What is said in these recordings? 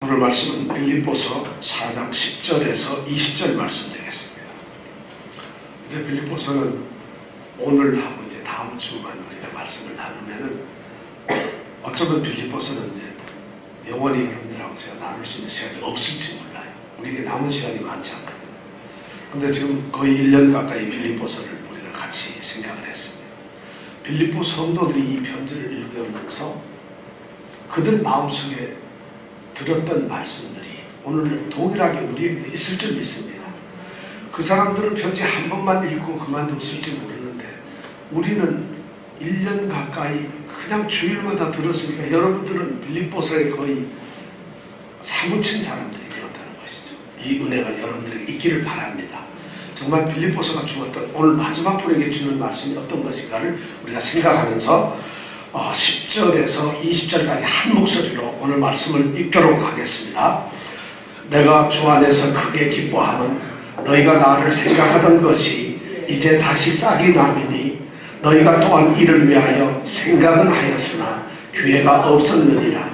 오늘 말씀은 빌립보서 4장 10절에서 20절 말씀 되겠습니다. 이제 빌립보서는 오늘하고 이제 다음 주만 우리가 말씀을 나누면은 어쩌면 빌립보서는 이제 영원히 여러분들하고 제가 나눌 수 있는 시간이 없을지 몰라요. 우리에게 남은 시간이 많지 않거든요. 근데 지금 거의 1년 가까이 빌립보서를 우리가 같이 생각을 했습니다. 빌립보 성도들이 이 편지를 읽으면서 그들 마음속에 들었던 말씀들이 오늘 동일하게 우리에게도 있을 줄 믿습니다. 그 사람들은 편지 한 번만 읽고 그만뒀을지 모르는데 우리는 1년 가까이 그냥 주일마다 들었으니까 여러분들은 빌립보서에 거의 사무친 사람들이 되었다는 것이죠. 이 은혜가 여러분들에게 있기를 바랍니다. 정말 빌립보서가 주었던 오늘 마지막 우리에게 주는 말씀이 어떤 것인가를 우리가 생각하면서 10절에서 20절까지 한 목소리로 오늘 말씀을 읽도록 하겠습니다. 내가 주 안에서 크게 기뻐함은 너희가 나를 생각하던 것이 이제 다시 싹이 나미니 너희가 또한 이를 위하여 생각은 하였으나 기회가 없었느니라.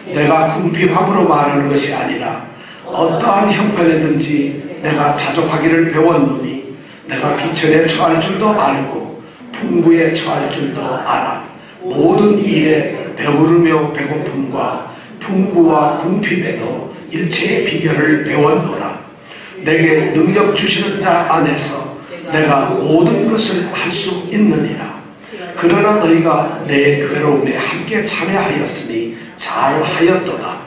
내가 궁핍함으로 말하는 것이 아니라 어떠한 형편이든지 내가 자족하기를 배웠노니 내가 비천에 처할 줄도 알고 풍부에 처할 줄도 알아. 모든 일에 배부르며 배고픔과 풍부와 궁핍에도 일체의 비결을 배웠노라. 내게 능력 주시는 자 안에서 내가 모든 것을 할 수 있느니라. 그러나 너희가 내 괴로움에 함께 참여하였으니 잘하였도다.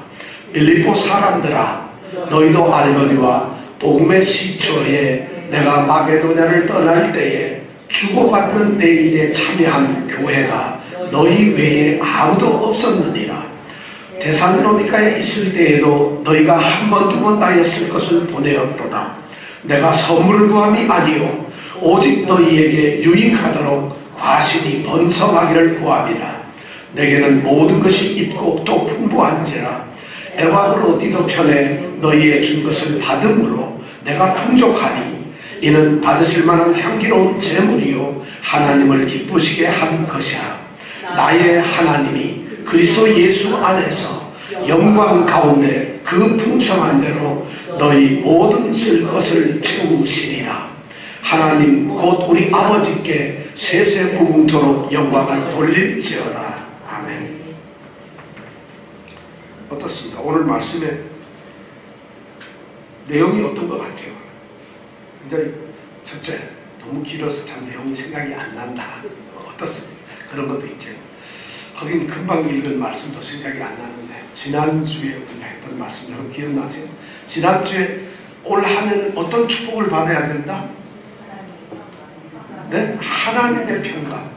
빌립보 사람들아, 너희도 알거니와 복음의 시초에 내가 마게도냐를 떠날 때에 주고받는 내 일에 참여한 교회가 너희 외에 아무도 없었느니라. 데살로니가에 있을 때에도 너희가 한 번 두 번 다였을 것을 보내었도다. 내가 선물을 구함이 아니요 오직 너희에게 유익하도록 과신이 번성하기를 구함이라. 내게는 모든 것이 있고 또 풍부한지라. 에바브로디도 편에 너희에 준 것을 받음으로 내가 풍족하니 이는 받으실 만한 향기로운 제물이요 하나님을 기쁘시게 한 것이라. 나의 하나님이 그리스도 예수 안에서 영광 가운데 그 풍성한 대로 너희 모든 쓸 것을 채우시리라. 하나님 곧 우리 아버지께 세세 무궁토록 영광을 돌릴지어다. 아멘. 어떻습니까? 오늘 말씀의 내용이 어떤 것 같아요? 굉장히 첫째, 너무 길어서 참 내용이 생각이 안 난다. 어떻습니까? 그런 것도 있죠. 하긴 금방 읽은 말씀도 생각이 안 나는데 지난주에 우리가 했던 말씀 여러분 기억나세요? 지난주에 올 한 해는 어떤 축복을 받아야 된다? 네? 하나님의 평강.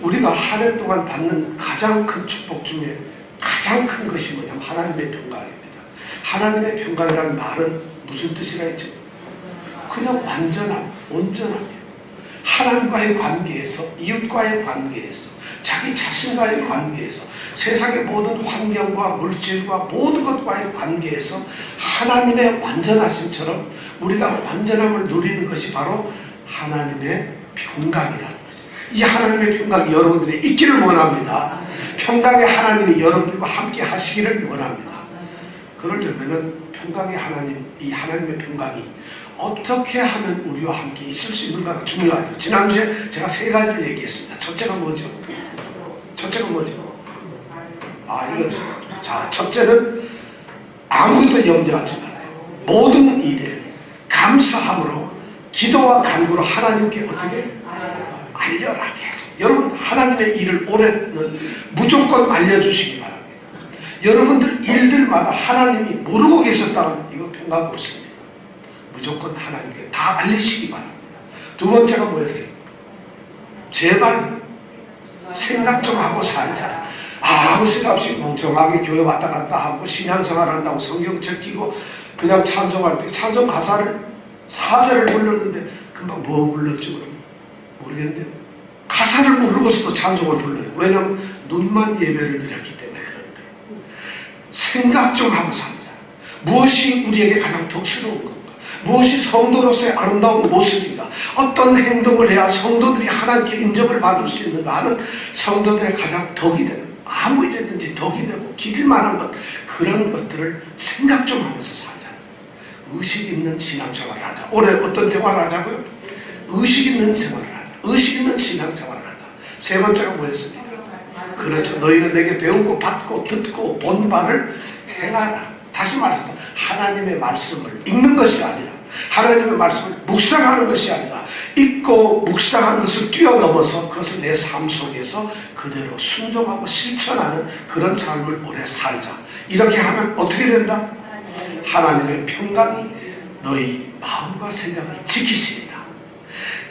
우리가 한 해 동안 받는 가장 큰 축복 중에 가장 큰 것이 뭐냐면 하나님의 평강입니다. 하나님의 평강이라는 말은 무슨 뜻이라 했죠? 그냥 완전함, 온전함이에요. 하나님과의 관계에서, 이웃과의 관계에서, 자기 자신과의 관계에서, 세상의 모든 환경과 물질과 모든 것과의 관계에서 하나님의 완전하심처럼 우리가 완전함을 누리는 것이 바로 하나님의 평강이라는 거죠. 이 하나님의 평강이 여러분들이 있기를 원합니다. 평강의 하나님이 여러분들과 함께 하시기를 원합니다. 그러려면은 평강의 하나님, 이 하나님의 평강이 어떻게 하면 우리와 함께 있을 수 있는가가 중요하죠. 지난주에 제가 세 가지를 얘기했습니다. 첫째가 뭐죠? 자, 첫째는 아무것도 염려하지 말고 모든 일에 감사함으로 기도와 간구로 하나님께 어떻게? 알려라. 여러분 하나님의 일을 올해는 무조건 알려주시기 바랍니다. 여러분들 일들마다 하나님이 모르고 계셨다면 이거 평강 없습니다. 무조건 하나님께 다 알리시기 바랍니다. 두 번째가 뭐였어요? 제발 생각 좀 하고 살자. 아무 생각 없이 멍청하게 교회 왔다 갔다 하고 신앙생활 한다고 성경책 끼고 그냥 찬송할 때 찬송 가사를 4절을 불렀는데 금방 뭐 불렀지 그럼? 모르겠는데요. 가사를 모르고서도 찬송을 불러요. 왜냐하면 눈만 예배를 드렸기 때문에 그런 거예요. 생각 좀 하고 살자. 무엇이 우리에게 가장 덕스러운 건가? 무엇이 성도로서의 아름다운 모습인가? 어떤 행동을 해야 성도들이 하나님께 인정을 받을 수 있는가 하는 성도들의 가장 덕이 되는 아무 일이든지 덕이 되고 기길 만한 것, 그런 것들을 생각 좀 하면서 살자. 의식 있는 신앙생활을 하자. 올해 어떤 생활을 하자고요? 의식 있는 생활을 하자. 의식 있는 신앙생활을 하자. 세 번째가 뭐였습니까? 그렇죠. 너희는 내게 배우고 받고 듣고 본 바를 행하라. 다시 말해서 하나님의 말씀을 읽는 것이 아니라, 하나님의 말씀을 묵상하는 것이 아니라, 읽고 묵상하는 것을 뛰어넘어서 그것을 내 삶 속에서 그대로 순종하고 실천하는 그런 삶을 오래 살자. 이렇게 하면 어떻게 된다? 하나님의 평강이 너희 마음과 생각을 지키시리라.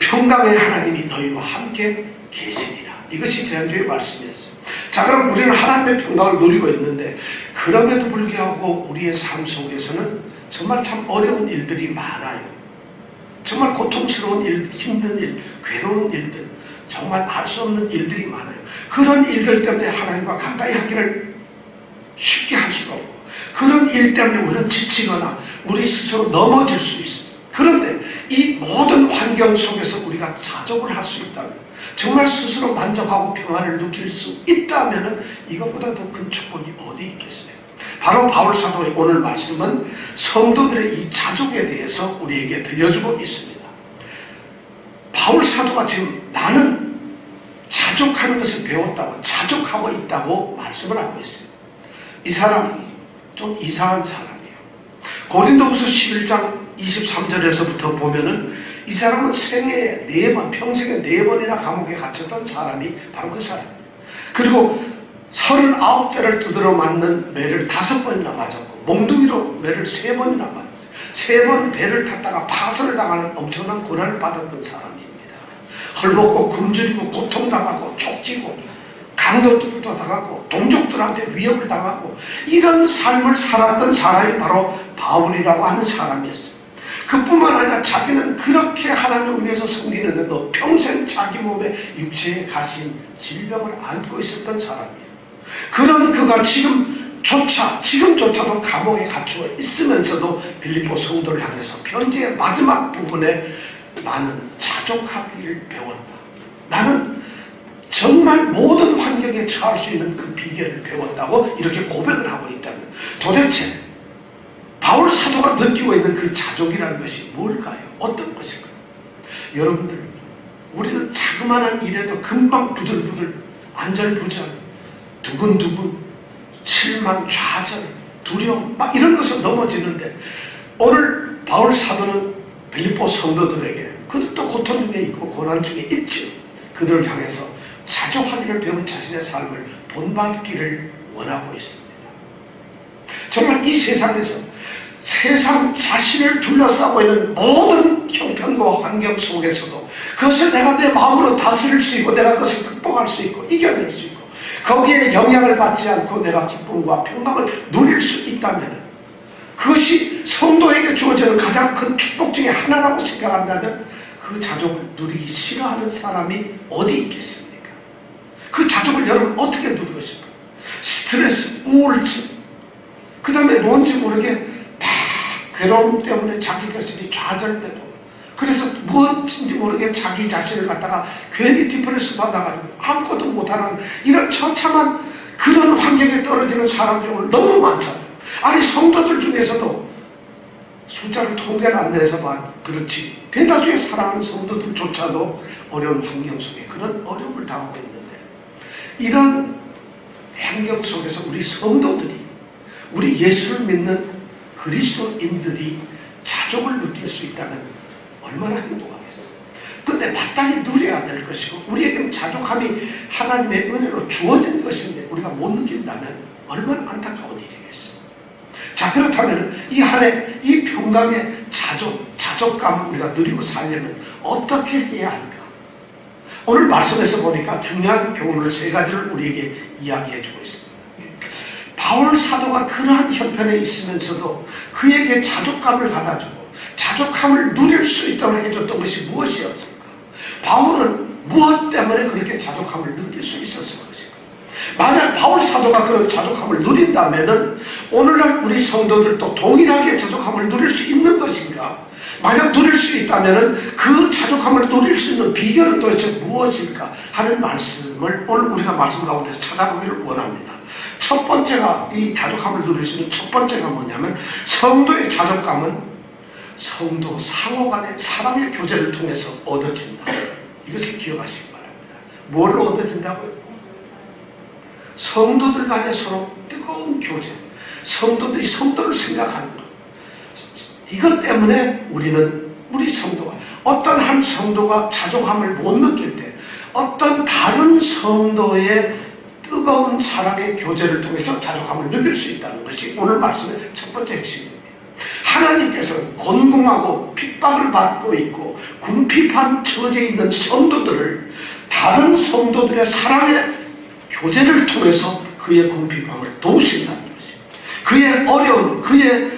평강의 하나님이 너희와 함께 계시리라. 이것이 지난주의 말씀이었어요. 자, 그럼 우리는 하나님의 평강을 누리고 있는데, 그럼에도 불구하고 우리의 삶 속에서는 정말 참 어려운 일들이 많아요. 정말 고통스러운 일, 힘든 일, 괴로운 일들, 정말 알 수 없는 일들이 많아요. 그런 일들 때문에 하나님과 가까이 하기를 쉽게 할 수가 없고, 그런 일 때문에 우리는 지치거나 우리 스스로 넘어질 수 있어요. 그런데 이 모든 환경 속에서 우리가 자족을 할 수 있다면, 정말 스스로 만족하고 평안을 느낄 수 있다면 이것보다 더 큰 축복이 어디 있겠어요? 바로 바울 사도의 오늘 말씀은 성도들의 이 자족에 대해서 우리에게 들려주고 있습니다. 바울 사도가 지금 나는 자족하는 것을 배웠다고, 자족하고 있다고 말씀을 하고 있어요. 이 사람이 좀 이상한 사람이에요. 고린도후서 11장 23절에서부터 보면은 이 사람은 생애에 4번, 평생에 4번이나 감옥에 갇혔던 사람이 바로 그 사람이에요. 그리고 39대를 두드러 맞는 매를 5번이나 맞았고, 몽둥이로 매를 3번이나 맞았어요. 3번 배를 탔다가 파선을 당하는 엄청난 고난을 받았던 사람입니다. 헐벗고 굶주리고 고통당하고 쫓기고 강도들도 당하고 동족들한테 위협을 당하고 이런 삶을 살았던 사람이 바로 바울이라고 하는 사람이었어요. 그뿐만 아니라 자기는 그렇게 하나님을 위해서 섬기는데도 평생 자기 몸에 육체에 가신 질병을 안고 있었던 사람이에요. 그런 그가 지금조차도 감옥에 갇혀 있으면서도 빌립보 성도를 향해서 편지의 마지막 부분에 나는 자족하기를 배웠다. 나는 정말 모든 환경에 처할 수 있는 그 비결을 배웠다고 이렇게 고백을 하고 있다면, 도대체 바울 사도가 느끼고 있는 그 자족이라는 것이 뭘까요? 어떤 것일까요? 여러분들, 우리는 자그마한 일에도 금방 부들부들, 안절부절, 두근두근, 실망, 좌절, 두려움 막 이런 것을 넘어지는데, 오늘 바울 사도는 빌립보 성도들에게, 그들도 고통 중에 있고 고난 중에 있죠. 그들을 향해서 자족하기를 배운 자신의 삶을 본받기를 원하고 있습니다. 정말 이 세상에서 세상 자신을 둘러싸고 있는 모든 형편과 환경 속에서도 그것을 내가 내 마음으로 다스릴 수 있고, 내가 그것을 극복할 수 있고 이겨낼 수 있고, 거기에 영향을 받지 않고 내가 기쁨과 평강을 누릴 수 있다면, 그것이 성도에게 주어지는 가장 큰 축복 중에 하나라고 생각한다면, 그 자족을 누리기 싫어하는 사람이 어디 있겠습니까? 그 자족을 여러분 어떻게 누리고 싶어요? 스트레스, 우울증, 그 다음에 뭔지 모르게 막 괴로움 때문에 자기 자신이 좌절되고, 그래서 무엇인지 모르게 자기 자신을 갖다가 괜히 디프레스 받아가지고 아무것도 못하는 이런 처참한 그런 환경에 떨어지는 사람들이 오늘 너무 많잖아요. 아니, 성도들 중에서도 숫자를 통계를 안 내서 봐 그렇지, 대다수의 사랑하는 성도들조차도 어려운 환경 속에 그런 어려움을 당하고 있는데, 이런 환경 속에서 우리 성도들이, 우리 예수를 믿는 그리스도인들이 자족을 느낄 수 있다면 얼마나 행복하겠어요. 그런데 마땅히 누려야 될 것이고, 우리에게는 자족함이 하나님의 은혜로 주어진 것인데 우리가 못 느낀다면 얼마나 안타까운 일이겠어요. 자, 그렇다면 이 한 해 이 평강의 자족감을 우리가 누리고 살려면 어떻게 해야 할까? 오늘 말씀에서 보니까 중요한 교훈을 3가지를 우리에게 이야기해 주고 있습니다. 바울 사도가 그러한 형편에 있으면서도 그에게 자족감을 받아주고 자족함을 누릴 수 있도록 해줬던 것이 무엇이었을까? 바울은 무엇 때문에 그렇게 자족함을 누릴 수 있었을 것인가? 만약 바울 사도가 그런 자족함을 누린다면은 오늘날 우리 성도들도 동일하게 자족함을 누릴 수 있는 것인가? 만약 누릴 수 있다면 그 자족함을 누릴 수 있는 비결은 도대체 무엇일까 하는 말씀을 오늘 우리가 말씀 가운데서 찾아보기를 원합니다. 첫 번째가, 이 자족함을 누릴 수 있는 첫 번째가 뭐냐면, 성도의 자족감은 성도 상호 간의 사랑의 교제를 통해서 얻어진다. 이것을 기억하시기 바랍니다. 뭘 얻어진다고요? 성도들 간에 서로 뜨거운 교제, 성도들이 성도를 생각하는 것. 이것 때문에 우리 성도가, 어떤 한 성도가 자족함을 못 느낄 때 어떤 다른 성도의 뜨거운 사랑의 교제를 통해서 자족함을 느낄 수 있다는 것이 오늘 말씀의 첫 번째 핵심입니다. 하나님께서는 곤궁하고 핍박을 받고 있고 궁핍한 처지에 있는 성도들을 다른 성도들의 사랑의 교제를 통해서 그의 궁핍함을 도우신다는 것입니다. 그의 어려운, 그의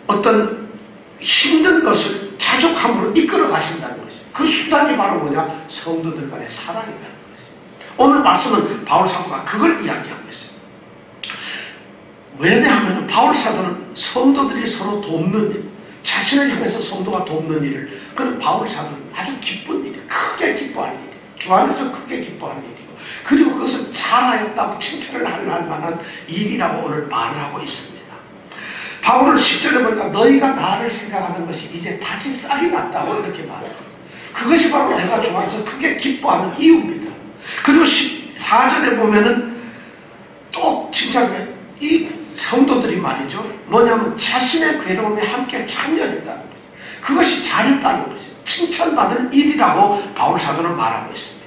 어떤 힘든 것을 자족함으로 이끌어 가신다는 것입니다. 그 수단이 바로 뭐냐? 성도들 간의 사랑이라는 것입니다. 오늘 말씀은 바울 사도가 그걸 이야기하고 있어요. 왜냐하면 바울 사도는 성도들이 서로 돕는 일, 자신을 향해서 성도가 돕는 일을, 그건 바울 사도는 아주 기쁜 일이에요. 크게 기뻐할 일이에요. 주 안에서 크게 기뻐할 일이고, 그리고 그것은 잘하였다고 칭찬을 할 만한 일이라고 오늘 말을 하고 있습니다. 바울은 10절에 보니까 너희가 나를 생각하는 것이 이제 다시 싹이 났다고 이렇게 말해요. 그것이 바로 내가 주 안에서 크게 기뻐하는 이유입니다. 그리고 14절에 보면은 또 칭찬해. 이 성도들이 말이죠, 뭐냐면 자신의 괴로움에 함께 참여했다는 거죠. 그것이 잘했다는 거죠. 칭찬받을 일이라고 바울 사도는 말하고 있습니다.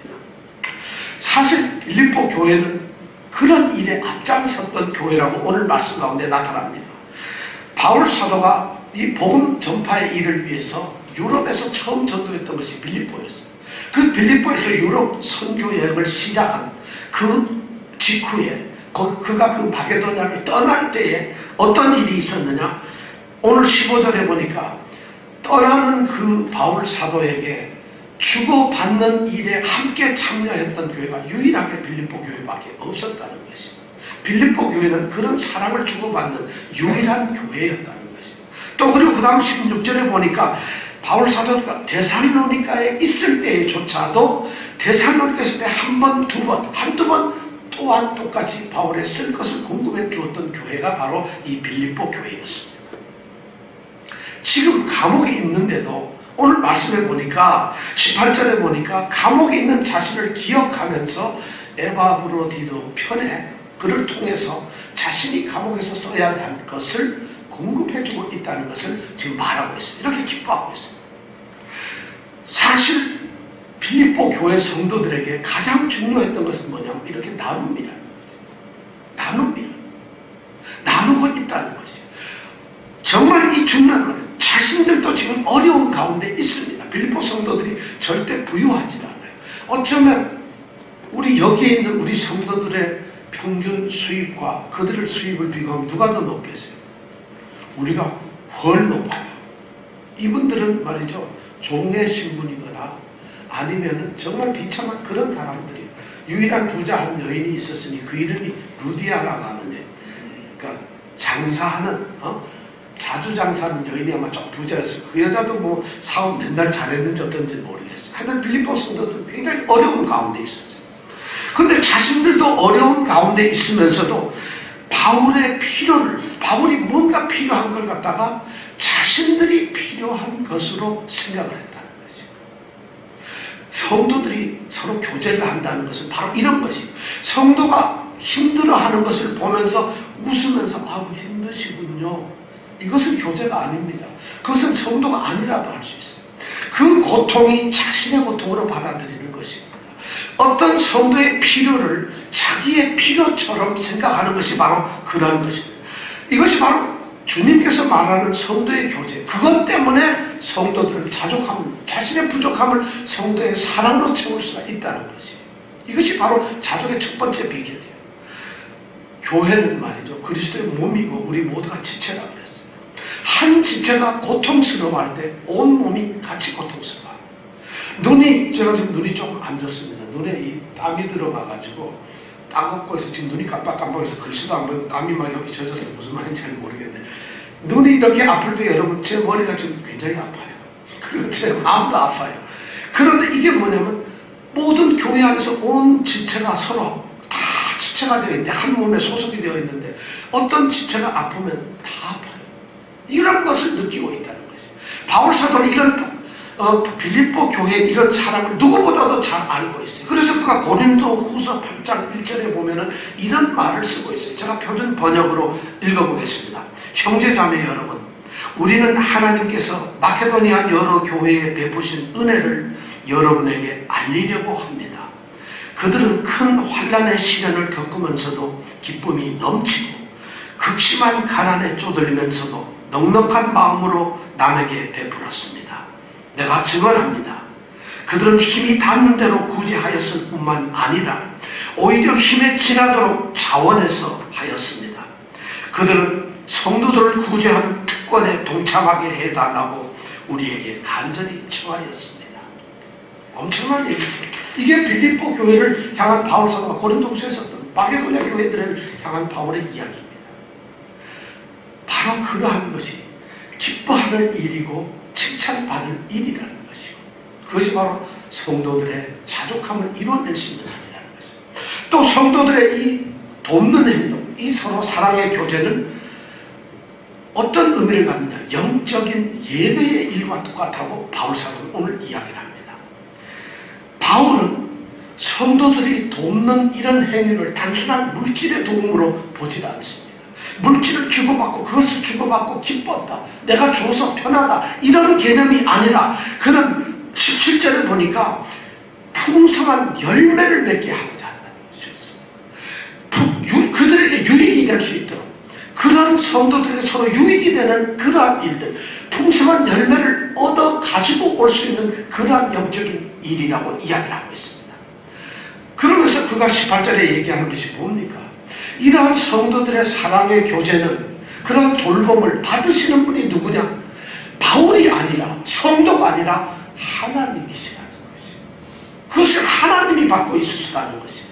사실 빌립보 교회는 그런 일에 앞장섰던 교회라고 오늘 말씀 가운데 나타납니다. 바울 사도가 이 복음 전파의 일을 위해서 유럽에서 처음 전도했던 것이 빌립보였어요. 그 빌립보에서 유럽 선교 여행을 시작한 그 직후에 그가 그 마게도냐를 떠날 때에 어떤 일이 있었느냐? 오늘 15절에 보니까 떠나는 그 바울 사도에게 주고받는 일에 함께 참여했던 교회가 유일하게 빌립보 교회밖에 없었다는 것입니다. 빌립보 교회는 그런 사랑을 주고받는 유일한 교회였다는 것입니다. 또 그리고 그 다음 16절에 보니까 바울 사도가 데살로니가에 있을 때조차도 데살로니가에 있을 때 한 번, 두 번, 한두 번 또한 똑같이 바울의 쓸 것을 공급해 주었던 교회가 바로 이 빌립보 교회였습니다. 지금 감옥에 있는데도 오늘 말씀해 보니까 18절에 보니까 감옥에 있는 자신을 기억하면서 에바브로디도 편에 그를 통해서 자신이 감옥에서 써야 할 것을 공급해주고 있다는 것을 지금 말하고 있어요. 이렇게 기뻐하고 있습니다. 사실 빌립보 교회 성도들에게 가장 중요했던 것은 뭐냐면 이렇게 나눔이라는 거죠. 나눔이라는 나누고 있다는 것이죠. 정말 이 중요한 말이에요. 자신들도 지금 어려운 가운데 있습니다. 빌립보 성도들이 절대 부유하지 않아요. 어쩌면 우리 여기에 있는 우리 성도들의 평균 수입과 그들의 수입을 비교하면 누가 더 높겠어요? 우리가 훨 높아요. 이분들은 말이죠, 종래 신분이거나 아니면은 정말 비참한 그런 사람들이에요. 유일한 부자 한 여인이 있었으니 그 이름이 루디아라고 하는 여인. 그러니까 장사하는, 자주 장사하는 여인이 아마 좀 부자였어요. 그 여자도 뭐 사업 맨날 잘했는지 어떤지 모르겠어요. 하여튼 빌립보 성도들은 굉장히 어려운 가운데 있었어요. 근데 자신들도 어려운 가운데 있으면서도 바울의 필요를, 바울이 뭔가 필요한 걸 갖다가 자신들이 필요한 것으로 생각을 했다는 거죠. 성도들이 서로 교제를 한다는 것은 바로 이런 것이에요. 성도가 힘들어하는 것을 보면서 웃으면서 아우 힘드시군요. 이것은 교제가 아닙니다. 그것은 성도가 아니라도 할 수 있어요. 그 고통이 자신의 고통으로 받아들이는 것입니다. 어떤 성도의 필요를 자기의 필요처럼 생각하는 것이 바로 그러한 것입니다. 이것이 바로 주님께서 말하는 성도의 교제, 그것 때문에 성도들은 자신의 부족함을 성도의 사랑으로 채울 수가 있다는 것이에요. 이것이 바로 자족의 첫 번째 비결이에요. 교회는 말이죠, 그리스도의 몸이고 우리 모두가 지체라고 그랬어요. 한 지체가 고통스러워할 때 온 몸이 같이 고통스러워요. 제가 지금 눈이 조금 안 좋습니다. 눈에 이 땀이 들어가가지고 따갑고 해서 지금 눈이 깜빡깜빡해서 글씨도 안 보이고 땀이 막 이렇게 젖어서 무슨 말인지 잘 모르겠는데, 눈이 이렇게 아플 때 여러분 제 머리가 지금 굉장히 아파요. 그리고 제 마음도 아파요. 그런데 이게 뭐냐면 모든 교회 안에서 온 지체가 서로 다 지체가 되어 있는데, 한 몸에 소속이 되어 있는데 어떤 지체가 아프면 다 아파요. 이런 것을 느끼고 있다는 것이. 바울 사도는 이런 빌립보 교회의 이런 사람을 누구보다도 잘 알고 있어요. 그래서 그가 고린도 후서 8장 1절에 보면은 이런 말을 쓰고 있어요. 제가 표준 번역으로 읽어보겠습니다. 형제자매 여러분, 우리는 하나님께서 마케도니아 여러 교회에 베푸신 은혜를 여러분에게 알리려고 합니다. 그들은 큰 환난의 시련을 겪으면서도 기쁨이 넘치고 극심한 가난에 쪼들리면서도 넉넉한 마음으로 남에게 베풀었습니다. 내가 증언합니다. 그들은 힘이 닿는 대로 구제하였을 뿐만 아니라 오히려 힘에 지나도록 자원해서 하였습니다. 그들은 성도들을 구제하는 특권에 동참하게 해달라고 우리에게 간절히 청하였습니다. 엄청난 얘기죠. 이게 빌립보 교회를 향한 바울 사도가 고린도후서에 썼던 마게도냐 교회들을 향한 바울의 이야기입니다. 바로 그러한 것이 기뻐하는 일이고 칭찬받을 일이라는 것이고, 그것이 바로 성도들의 자족함을 이뤄낼 수 있는 일이라는 것이고, 또 성도들의 이 돕는 행동, 이 서로 사랑의 교제는 어떤 의미를 갖느냐, 영적인 예배의 일과 똑같다고 바울 사도는 오늘 이야기를 합니다. 바울은 성도들이 돕는 이런 행위를 단순한 물질의 도움으로 보지 않습니다. 물질을 주고받고 그것을 주고받고 기뻤다, 내가 줘서 편하다, 이런 개념이 아니라 그는 17절에 보니까 풍성한 열매를 맺게 하고자 한다는 것이었습니다. 그들에게 유익이 될 수 있도록, 그런 성도들에게 서로 유익이 되는 그러한 일들, 풍성한 열매를 얻어 가지고 올 수 있는 그러한 영적인 일이라고 이야기를 하고 있습니다. 그러면서 그가 18절에 얘기하는 것이 뭡니까? 이러한 성도들의 사랑의 교제는, 그런 돌봄을 받으시는 분이 누구냐? 바울이 아니라, 성도가 아니라 하나님이시라는 것이에요. 그것을 하나님이 받고 있으시다는 것이에요.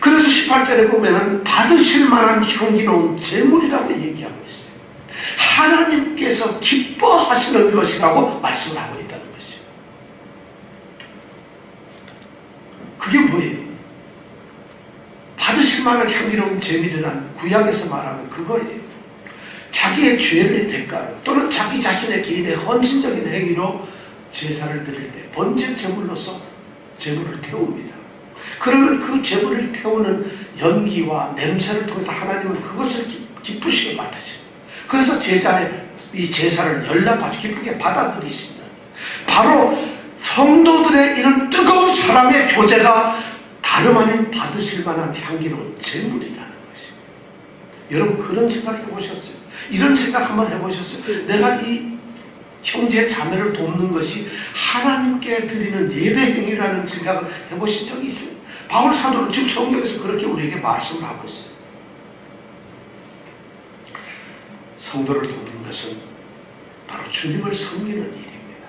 그래서 18절에 보면은 받으실 만한 향기로운 제물이라고 얘기하고 있어요. 하나님께서 기뻐하시는 것이라고 말씀을 하고 있다는 것이에요. 그게 뭐예요? 받으실 만한 향기로운 제물이란 구약에서 말하는 그거예요. 자기의 죄의 대가로, 또는 자기 자신의 개인의 헌신적인 행위로 제사를 드릴 때 번제 제물로서 제물을 태웁니다. 그러면 그 제물을 태우는 연기와 냄새를 통해서 하나님은 그것을 기쁘시게 맡으시고, 그래서 이 제사를 열납하시고 기쁘게 받아들이신다. 바로 성도들의 이런 뜨거운 사랑의 교제가 다름 아닌 받으실 만한 향기로운 제물이라는 것이에요. 여러분, 그런 생각 해보셨어요? 이런 생각 한번 해보셨어요? 내가 이 형제 자매를 돕는 것이 하나님께 드리는 예배 행위라는 생각을 해보신 적이 있어요? 바울 사도는 지금 성경에서 그렇게 우리에게 말씀을 하고 있어요. 성도를 돕는 것은 바로 주님을 섬기는 일입니다.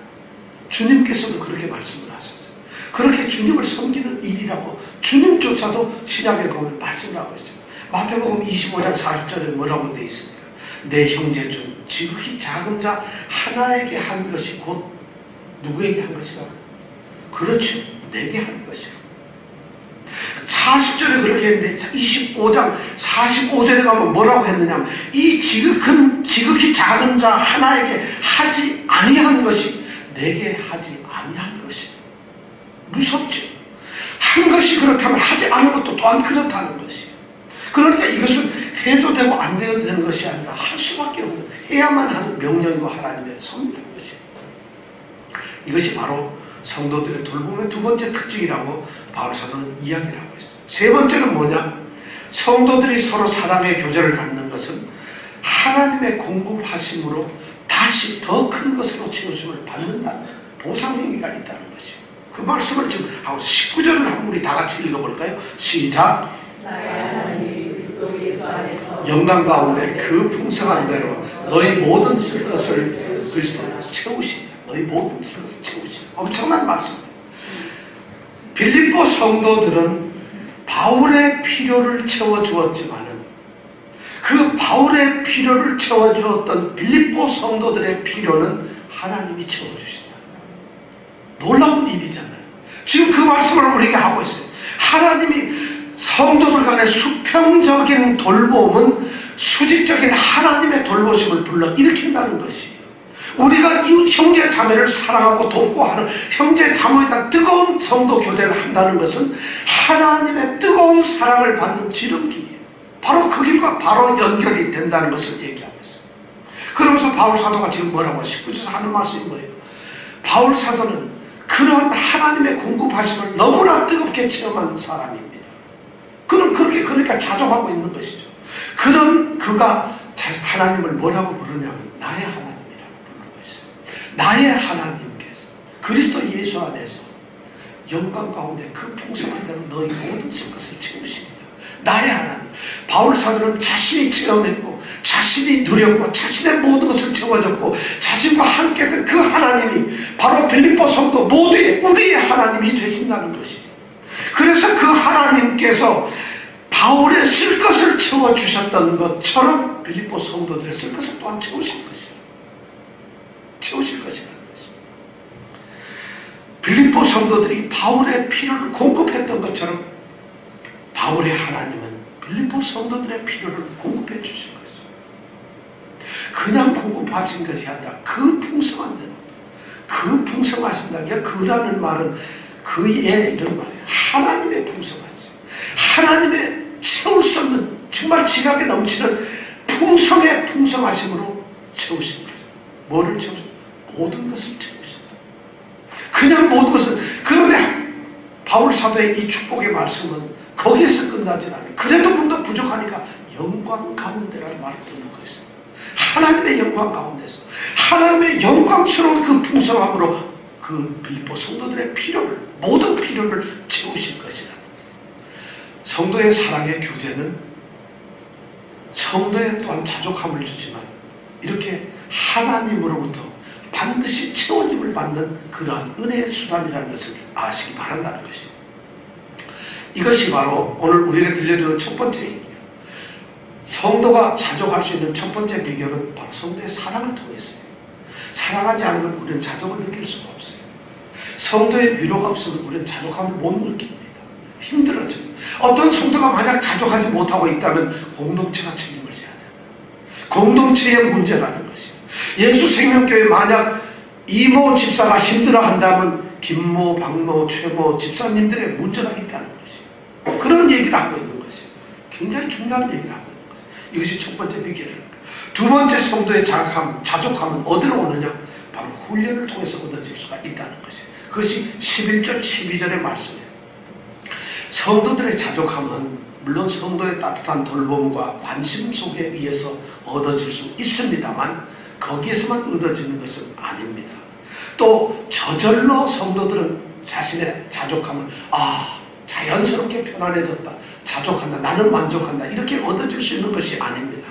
주님께서도 그렇게 말씀을 하셨어요. 그렇게 주님을 섬기는 일이라고 주님조차도 신약에 보면 말씀을 하고 있어요. 마태복음 25장 40절에 뭐라고 되어 있습니까? 내 형제 중 지극히 작은 자 하나에게 한 것이 곧 누구에게 한 것이라? 그렇죠, 내게 한 것이라. 40절에 그렇게 했는데 25장 45절에 가면 뭐라고 했느냐, 이 지극히 작은 자 하나에게 하지 아니한 것이 내게 하지 아니한 것이다. 무섭죠. 한 것이 그렇다면 하지 않은 것도 또한 그렇다는 것이에요. 그러니까 이것은 해도 되고 안 돼도 되는 것이 아니라 할 수밖에 없는, 해야만 하는 명령이고 하나님의 섭리인 것이에요. 이것이 바로 성도들의 돌봄의 두 번째 특징이라고 바울 사도는 이야기를 하고 있어요. 세 번째는 뭐냐? 성도들이 서로 사랑의 교제를 갖는 것은 하나님의 공급하심으로 다시 더 큰 것으로 채우심을 받는다는 보상행위가 있다는 것이에요. 그 말씀을 지금 하고 19절을 한번 우리 다 같이 읽어볼까요? 시작. 영광 가운데 그 풍성한 대로 너희 모든 쓸 것을 그리스도로 채우시다. 너희 모든 쓸 것을 채우시다. 엄청난 말씀입니다. 빌립보 성도들은 바울의 필요를 채워주었지만은 그 바울의 필요를 채워주었던 빌립보 성도들의 필요는 하나님이 채워주신다. 놀라운 일이잖아요. 지금 그 말씀을 우리에게 하고 있어요. 하나님이 성도들 간의 수평적인 돌봄은 수직적인 하나님의 돌보심을 불러일으킨다는 것이에요. 우리가 이웃 형제 자매를 사랑하고 돕고 하는 형제 자매에 대한 뜨거운 성도 교제를 한다는 것은 하나님의 뜨거운 사랑을 받는 지름길이에요. 바로 그 길과 바로 연결이 된다는 것을 얘기하고 있어요. 그러면서 바울 사도가 지금 뭐라고 19절에서 하는 말씀이 뭐예요? 바울 사도는 그러한 하나님의 공급하심을 너무나 뜨겁게 체험한 사람입니다. 그는 그러니까 자족하고 있는 것이죠. 그런 그가 하나님을 뭐라고 부르냐면 나의 하나님이라고 부르고 있어요. 나의 하나님께서 그리스도 예수 안에서 영광 가운데 그 풍성한 대로 너희 모든 것을 채우시리라. 나의 하나님. 바울 사도는 자신이 체험했고 자신이 누렸고 자신의 모든 것을 채워졌고 자신과 함께 했던 그 하나님이 바로 빌립보 성도 모두의 우리의 하나님이 되신다는 것이에요. 그래서 그 하나님께서 바울의 쓸 것을 채워주셨던 것처럼 빌립보 성도들의 쓸 것을 또한 채우실 것이에요. 채우실 것이라는 것이에요. 빌립보 성도들이 바울의 필요를 공급했던 것처럼 바울의 하나님은 빌립보 성도들의 필요를 공급해 주신 것이죠. 그냥 공급하신 것이 아니라 그 풍성한 대로, 그 풍성하신다는 게 그라는 말은 그의 이런 말이에요. 하나님의 풍성하죠. 하나님의 채울 수 없는 정말 지각에 넘치는 풍성의 풍성하심으로 채우신 거죠. 뭐를 채우신? 모든 것을 채우신다. 그냥 모든 것은. 그런데 바울 사도의 이 축복의 말씀은 거기에서 끝나지 않아요. 그래도 뭔가 부족하니까 영광 가운데라는 말을 또 넣고 있어요. 하나님의 영광 가운데서 하나님의 영광스러운 그 풍성함으로 그 빌립보 성도들의 필요를, 모든 필요를 채우실 것이라. 성도의 사랑의 교제는 성도에 또한 자족함을 주지만 이렇게 하나님으로부터 반드시 채워짐을 받는 그러한 은혜의 수단이라는 것을 아시기 바란다는 것이에요. 이것이 바로 오늘 우리에게 들려주는 첫 번째 얘기예요. 성도가 자족할 수 있는 첫 번째 비결은 바로 성도의 사랑을 통해서요. 사랑하지 않으면 우리는 자족을 느낄 수가 없어요. 성도의 위로가 없으면 우리는 자족함을 못 느낍니다. 힘들어져요. 어떤 성도가 만약 자족하지 못하고 있다면 공동체가 책임을 져야 된다. 공동체의 문제라는 것이에요. 예수 생명교회 만약 이모 집사가 힘들어한다면 김모, 박모, 최모 집사님들의 문제가 있다는 것이에요. 그런 얘기를 하고 있는 것이에요. 굉장히 중요한 얘기를 하고 있는 것이에요. 이것이 첫 번째 비결입니다. 두 번째 성도의 자족함은 어디로 오느냐? 바로 훈련을 통해서 얻어질 수가 있다는 것이에요. 그것이 11절, 12절의 말씀이에요. 성도들의 자족함은 물론 성도의 따뜻한 돌봄과 관심 속에 의해서 얻어질 수 있습니다만 거기에서만 얻어지는 것은 아닙니다. 또 저절로 성도들은 자신의 자족함을 자연스럽게 편안해졌다, 자족한다, 나는 만족한다 이렇게 얻어질 수 있는 것이 아닙니다.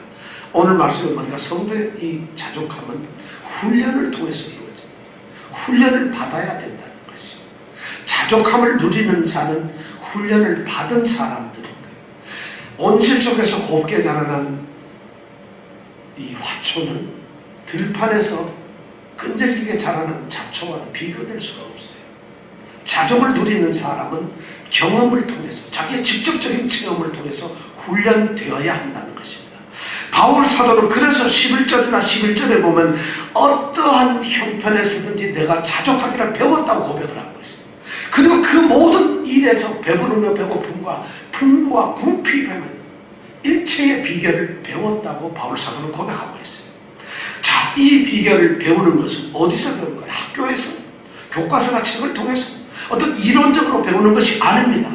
오늘 말씀에 보니까 성도의 이 자족함은 훈련을 통해서 이루어집니다. 훈련을 받아야 된다는 것이죠. 자족함을 누리는 자는 훈련을 받은 사람들인 거예요. 온실 속에서 곱게 자라난 이 화초는 들판에서 끈질기게 자라는 잡초와는 비교될 수가 없어요. 자족을 누리는 사람은 경험을 통해서 자기의 직접적인 체험을 통해서 훈련되어야 한다는 것입니다. 바울 사도는 그래서 11절이나 11절에 보면 어떠한 형편에서든지 내가 자족하기를 배웠다고 고백을 하고 있어요. 그리고 그 모든 일에서 배부르며 배고픔과 풍부와 궁핍함을 일체의 비결을 배웠다고 바울 사도는 고백하고 있어요. 자, 이 비결을 배우는 것은 어디서 배운 거예요? 학교에서, 교과서나 책을 통해서 어떤 이론적으로 배우는 것이 아닙니다.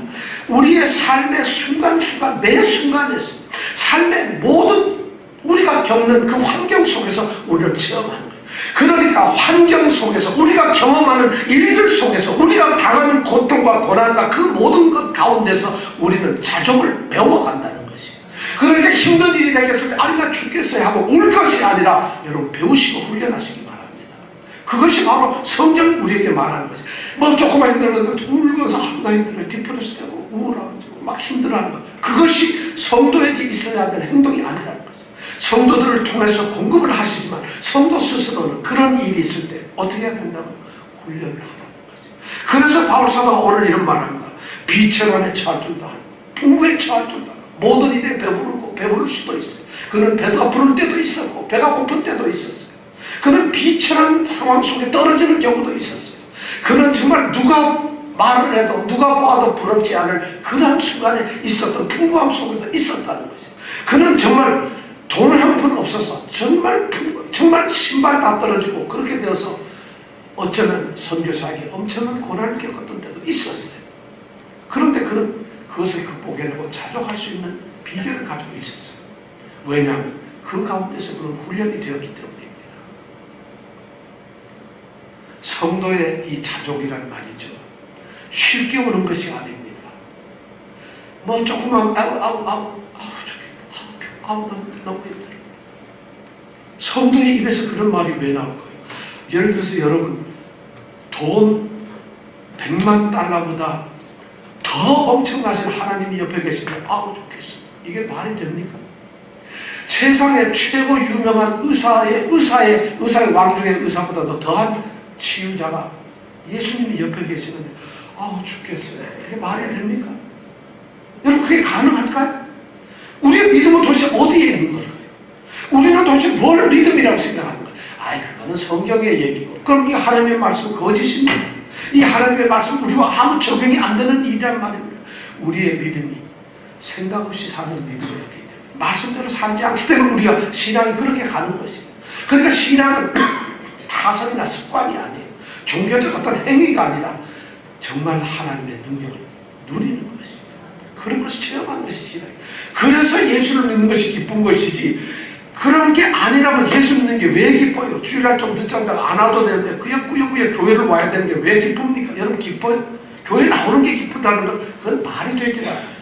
우리의 삶의 순간순간, 매 순간에서 삶의 모든 우리가 겪는 그 환경 속에서 우리를 체험하는 거예요. 그러니까 환경 속에서 우리가 경험하는 일들 속에서 우리가 당하는 고통과 고난과 그 모든 것 가운데서 우리는 자족을 배워간다는 것이에요. 그러니까 힘든 일이 되겠을 때 나 죽겠어요 하고 울 것이 아니라 여러분 배우시고 훈련하시기 바랍니다. 그것이 바로 성경 우리에게 말하는 것이에요. 뭐 조금만 힘들면 울면서 나 힘들어요, 디프레스 되고 우울하고 막 힘들어하는 것, 그것이 성도에게 있어야 하는 행동이 아니라는 거죠. 성도들을 통해서 공급을 하시지만 성도 스스로는 그런 일이 있을 때 어떻게 해야 된다고? 훈련을 하라는 거죠. 그래서 바울 사도가 오늘 이런 말합니다. 비천안에 처할 줄도 알고 풍부에 처할 줄도 알고 모든 일에 배부를 수도 있어요. 그는 배가 부를 때도 있었고 배가 고픈 때도 있었어요. 그는 비천한 상황 속에 떨어지는 경우도 있었어요. 그는 정말 누가 말을 해도 누가 봐도 부럽지 않을 그런 순간에 있었던 풍부함 속에도 있었다는 거죠. 그는 정말 돈 한 푼 없어서 정말 신발 다 떨어지고 그렇게 되어서 어쩌면 선교사에게 엄청난 고난을 겪었던 때도 있었어요. 그런데 그는 그것을 극복해내고 자족할 수 있는 비결을 가지고 있었어요. 왜냐하면 그 가운데서 그런 훈련이 되었기 때문입니다. 성도의 이 자족이란 말이죠. 쉽게 오는 것이 아닙니다. 뭐 조금만 아우 좋겠다. 너무 힘들어. 성도의 입에서 그런 말이 왜 나올까요? 예를 들어서 여러분 돈 100만 달러보다 더 엄청나신 하나님이 옆에 계시면 아우 좋겠어. 이게 말이 됩니까? 세상에 최고 유명한 의사의 왕 중에 의사보다도 더한 치유자가 예수님이 옆에 계시는데 아우 죽겠어요. 이게 말이 됩니까? 여러분 그게 가능할까요? 우리의 믿음은 도대체 어디에 있는 걸까요? 우리는 도대체 뭘 믿음이라고 생각하는 거예요? 그거는 성경의 얘기고 그럼 이 하나님의 말씀은 거짓입니다. 이 하나님의 말씀은 우리와 아무 적용이 안 되는 일이란 말입니다. 우리의 믿음이 생각 없이 사는 믿음이었기 때문에 말씀대로 살지 않기 때문에 우리가 신앙이 그렇게 가는 것이에요. 그러니까 신앙은 타성이나 습관이 아니에요. 종교적 어떤 행위가 아니라 정말 하나님의 능력을 누리는 것입니다. 그런 것을 체험하는 것이 신앙이에요. 그래서 예수를 믿는 것이 기쁜 것이지 그런 게 아니라면 예수 믿는 게 왜 기뻐요? 주일날 좀 늦잠 자고 안 와도 되는데 그냥 꾸역꾸역 교회를 와야 되는 게 왜 기쁩니까? 여러분 기뻐요? 교회 나오는 게 기쁘다는 건 그건 말이 되지 않아요.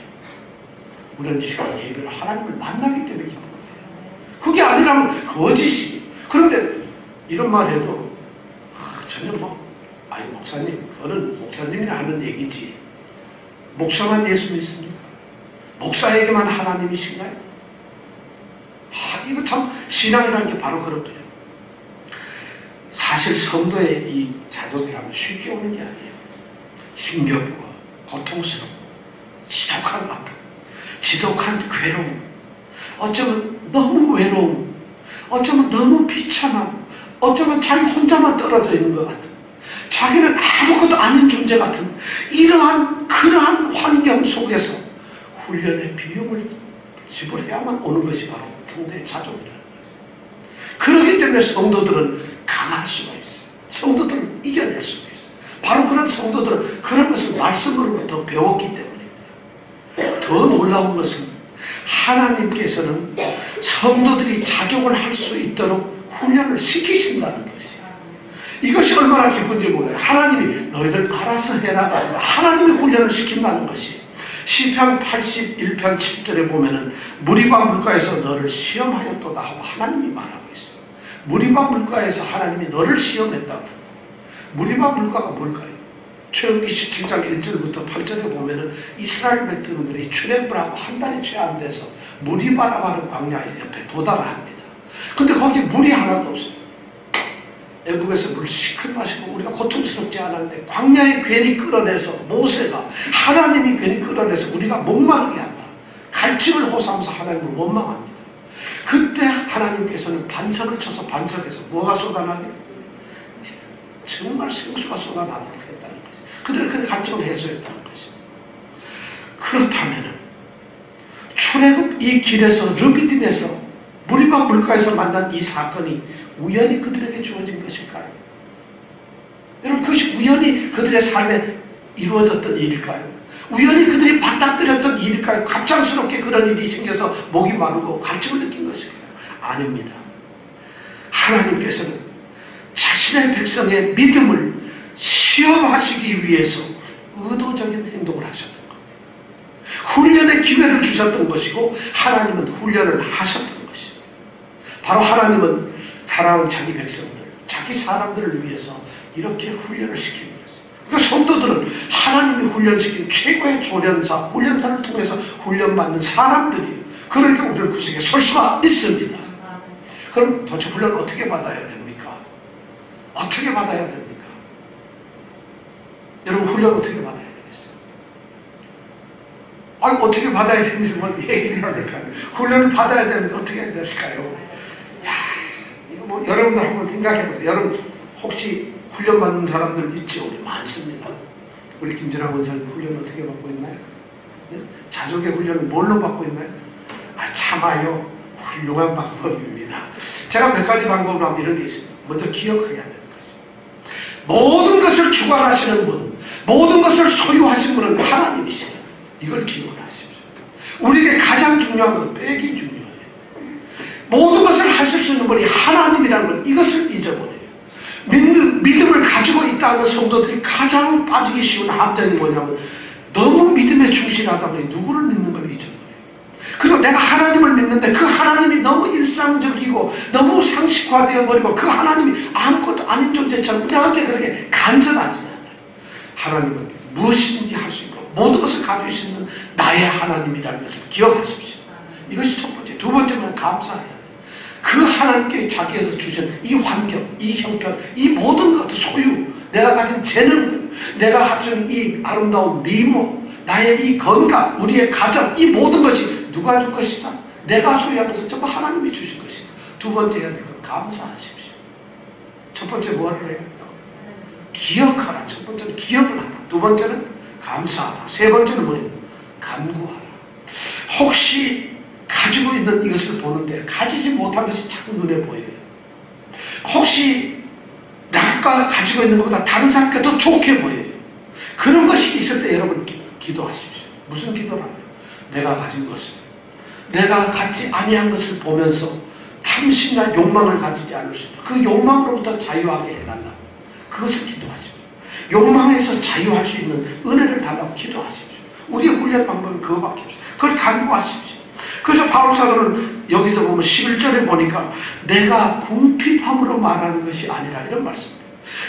우리는 이 시간 예배로 하나님을 만나기 때문에 기쁜 거예요. 그게 아니라면 거짓이. 그런데 이런 말 해도 전혀 목사님 그거는 목사님이나 하는 얘기지 목사만 예수 믿습니까? 목사에게만 하나님이신가요? 이거 참 신앙이라는 게 바로 그런 거예요. 사실 성도의 이 자족이라면 쉽게 오는 게 아니에요. 힘겹고 고통스럽고 지독한 아픔, 지독한 괴로움, 어쩌면 너무 외로움, 어쩌면 너무 비참함, 어쩌면 자기 혼자만 떨어져 있는 것 같은 자기는 아무것도 아닌 존재 같은 그러한 환경 속에서 훈련의 비용을 지불해야만 오는 것이 바로 성도의 자족이라는 거예요. 그렇기 때문에 성도들은 강할 수가 있어요. 성도들은 이겨낼 수가 있어요. 바로 그런 성도들은 그런 것을 말씀으로부터 배웠기 때문입니다. 더 놀라운 것은 하나님께서는 성도들이 자족을 할 수 있도록 훈련을 시키신다는 것이에요. 이것이 얼마나 기쁜지 몰라요. 하나님이 너희들 알아서 해라가 아니라 하나님이 훈련을 시킨다는 것이에요. 시편 81편 7절에 보면은 무리바 물가에서 너를 시험하였도다 하고 하나님이 말하고 있어요. 무리바 물가에서 하나님이 너를 시험했다고. 무리바 물가가 뭘까요? 출애굽기 17장 1절부터 8절에 보면은 이스라엘 백성들이 출애굽을 하고 한 달이 채 안 돼서 무리바라고 하는 광야 옆에 도달을 합니다. 근데 거기 물이 하나도 없어요. 애국에서 물 시큰 마시고 우리가 고통스럽지 않았는데 광야에 괜히 끌어내서 모세가 하나님이 괜히 끌어내서 우리가 목마르게 한다. 갈증을 호소하면서 하나님을 원망합니다. 그때 하나님께서는 반석을 쳐서 반석에서 뭐가 쏟아나게? 정말 생수가 쏟아나도록 했다는 거죠. 그들은 그 갈증을 해소했다는 거죠. 그렇다면 출애굽 이 길에서 르비딤에서 무리바 물가에서 만난 이 사건이 우연히 그들에게 주어진 것일까요? 여러분 그것이 우연히 그들의 삶에 이루어졌던 일일까요? 우연히 그들이 맞닥뜨렸던 일일까요? 갑작스럽게 그런 일이 생겨서 목이 마르고 갈증을 느낀 것일까요? 아닙니다. 하나님께서는 자신의 백성의 믿음을 시험하시기 위해서 의도적인 행동을 하셨던 겁니다. 훈련의 기회를 주셨던 것이고 하나님은 훈련을 하셨던 것입니다. 바로 하나님은 사랑하는 자기 백성들, 자기 사람들을 위해서 이렇게 훈련을 시키는 거죠. 그러니까 성도들은 하나님이 훈련시킨 최고의 훈련사를 통해서 훈련받는 사람들이에요. 그러니까 우리는 그 속에 설 수가 있습니다. 그럼 도대체 훈련을 어떻게 받아야 됩니까? 어떻게 받아야 됩니까? 여러분 훈련 어떻게 받아야 되겠어요? 아니 어떻게 받아야 되는지 뭐 얘기를 할까요? 훈련을 받아야 되는데 어떻게 해야 될까요? 야, 이거 뭐 여러분들 한번 생각해보세요. 여러분 혹시 훈련 받는 사람들 있죠? 우리 많습니다. 우리 김진환 원사님 훈련 어떻게 받고 있나요? 네? 자족의 훈련을 뭘로 받고 있나요? 참아요. 훌륭한 방법입니다. 제가 몇 가지 방법을 하면 이런 게 있습니다. 먼저 기억해야 되는 것입니다. 모든 것을 주관하시는 분, 모든 것을 소유하신 분은 하나님이십니다. 이걸 기억을 하십시오. 우리에게 가장 중요한 건 백이 중요해요. 모든 것을 하실 수 있는 분이 하나님이라는 걸 이것을 잊어버려요. 믿음을 가지고 있다는 성도들이 가장 빠지기 쉬운 함정이 뭐냐면 너무 믿음에 충실하다 보니 누구를 믿는 걸 잊어버려요. 그리고 내가 하나님을 믿는데 그 하나님이 너무 일상적이고 너무 상식화되어 버리고 그 하나님이 아무것도 아닌 존재처럼 나한테 그렇게 간절하지 않아요. 하나님은 무엇이든지 할 수 있고 모든 것을 가지고 있는 나의 하나님이라는 것을 기억하십시오. 이것이 첫 번째. 두 번째는 감사해야 돼요. 그 하나님께 자기에서 주신 이 환경, 이 형편, 이 모든 것, 소유, 내가 가진 재능들, 내가 가진 이 아름다운 미모, 나의 이 건강, 우리의 가정, 이 모든 것이 누가 줄 것이다? 내가 소유한 것은 전부 하나님이 주신 것이다. 두 번째 해야 될 건 감사하십시오. 첫 번째 뭐를 해야 된다고? 기억하라. 첫 번째는 기억을 하라. 두 번째는 감사하라. 세 번째는 뭐예요? 간구하라. 혹시 가지고 있는 이것을 보는데 가지지 못한 것이 자꾸 눈에 보여요. 혹시 내가 가지고 있는 것보다 다른 사람께 더 좋게 보여요. 그런 것이 있을 때 여러분 기도하십시오. 무슨 기도를 하냐? 내가 가진 것을, 내가 갖지 아니한 것을 보면서 탐심이나 욕망을 가지지 않을 수 있다. 그 욕망으로부터 자유하게 해달라. 그것을 기도하십시오. 욕망에서 자유할 수 있는 은혜를 달라고 기도하십시오. 우리의 훈련 방법은 그거밖에 없어요. 그걸 간구하십시오. 그래서 바울 사도는 여기서 보면 11절에 보니까 내가 궁핍함으로 말하는 것이 아니라 이런 말씀입니다.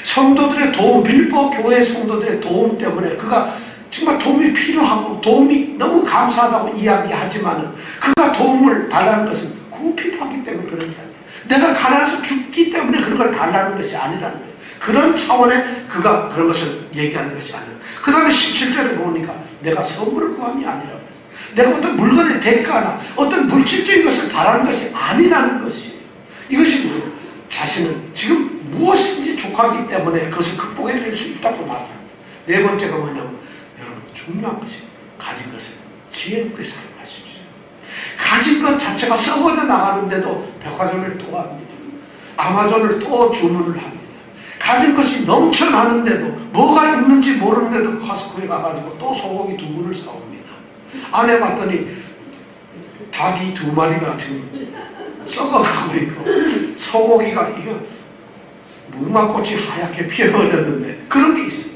성도들의 도움, 빌립보 교회 성도들의 도움 때문에 그가 정말 도움이 필요하고 도움이 너무 감사하다고 이야기하지만은 그가 도움을 달라는 것은 궁핍하기 때문에 그런 게 아니에요. 내가 가난해서 죽기 때문에 그런 걸 달라는 것이 아니라는 거예요. 그런 차원에 그가 그런 것을 얘기하는 것이 아니에요. 그 다음에 17절에 보니까 내가 선물을 구함이 아니라고 했어요. 내가 어떤 물건의 대가나 어떤 물질적인 것을 바라는 것이 아니라는 것이에요. 이것이 뭐예요? 자신은 지금 무엇인지 족하기 때문에 그것을 극복해낼 수 있다고 말합니다. 네 번째가 뭐냐면 여러분 중요한 것이 가진 것을 지혜롭게 사용하십시오. 가진 것 자체가 썩어져 나가는데도 백화점을 또 합니다. 아마존을 또 주문을 합니다. 가진 것이 넘쳐나는데도 뭐가 있는지 모르는데도 커스코에 가가지고 또 소고기 2근을 사옵니다. 안에 봤더니 닭이 2마리가 지금 썩어가고 있고 소고기가 이거 무궁화꽃이 하얗게 피어버렸는데 그런 게 있어요.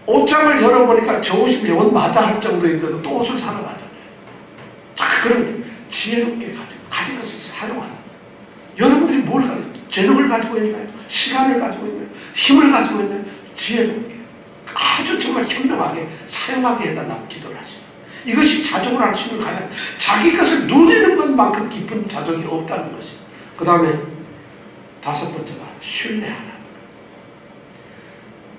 옷장을 열어보니까 저 옷이 옷 맞아 할 정도인데도 또 옷을 사러 가잖아요. 그러면 지혜롭게 가진 것을 사용하라. 여러분들이 뭘 가지고 재능을 가지고 있나요? 시간을 가지고 있나요? 힘을 가지고 있나요? 지혜롭게 아주 정말 현명하게 사용하게 해달라고 기도를 하시죠. 이것이 자족을 할 수 있는 가장 자기 것을 누리는 것만큼 깊은 자족이 없다는 것이에요. 그 다음에 5번째가 신뢰하라.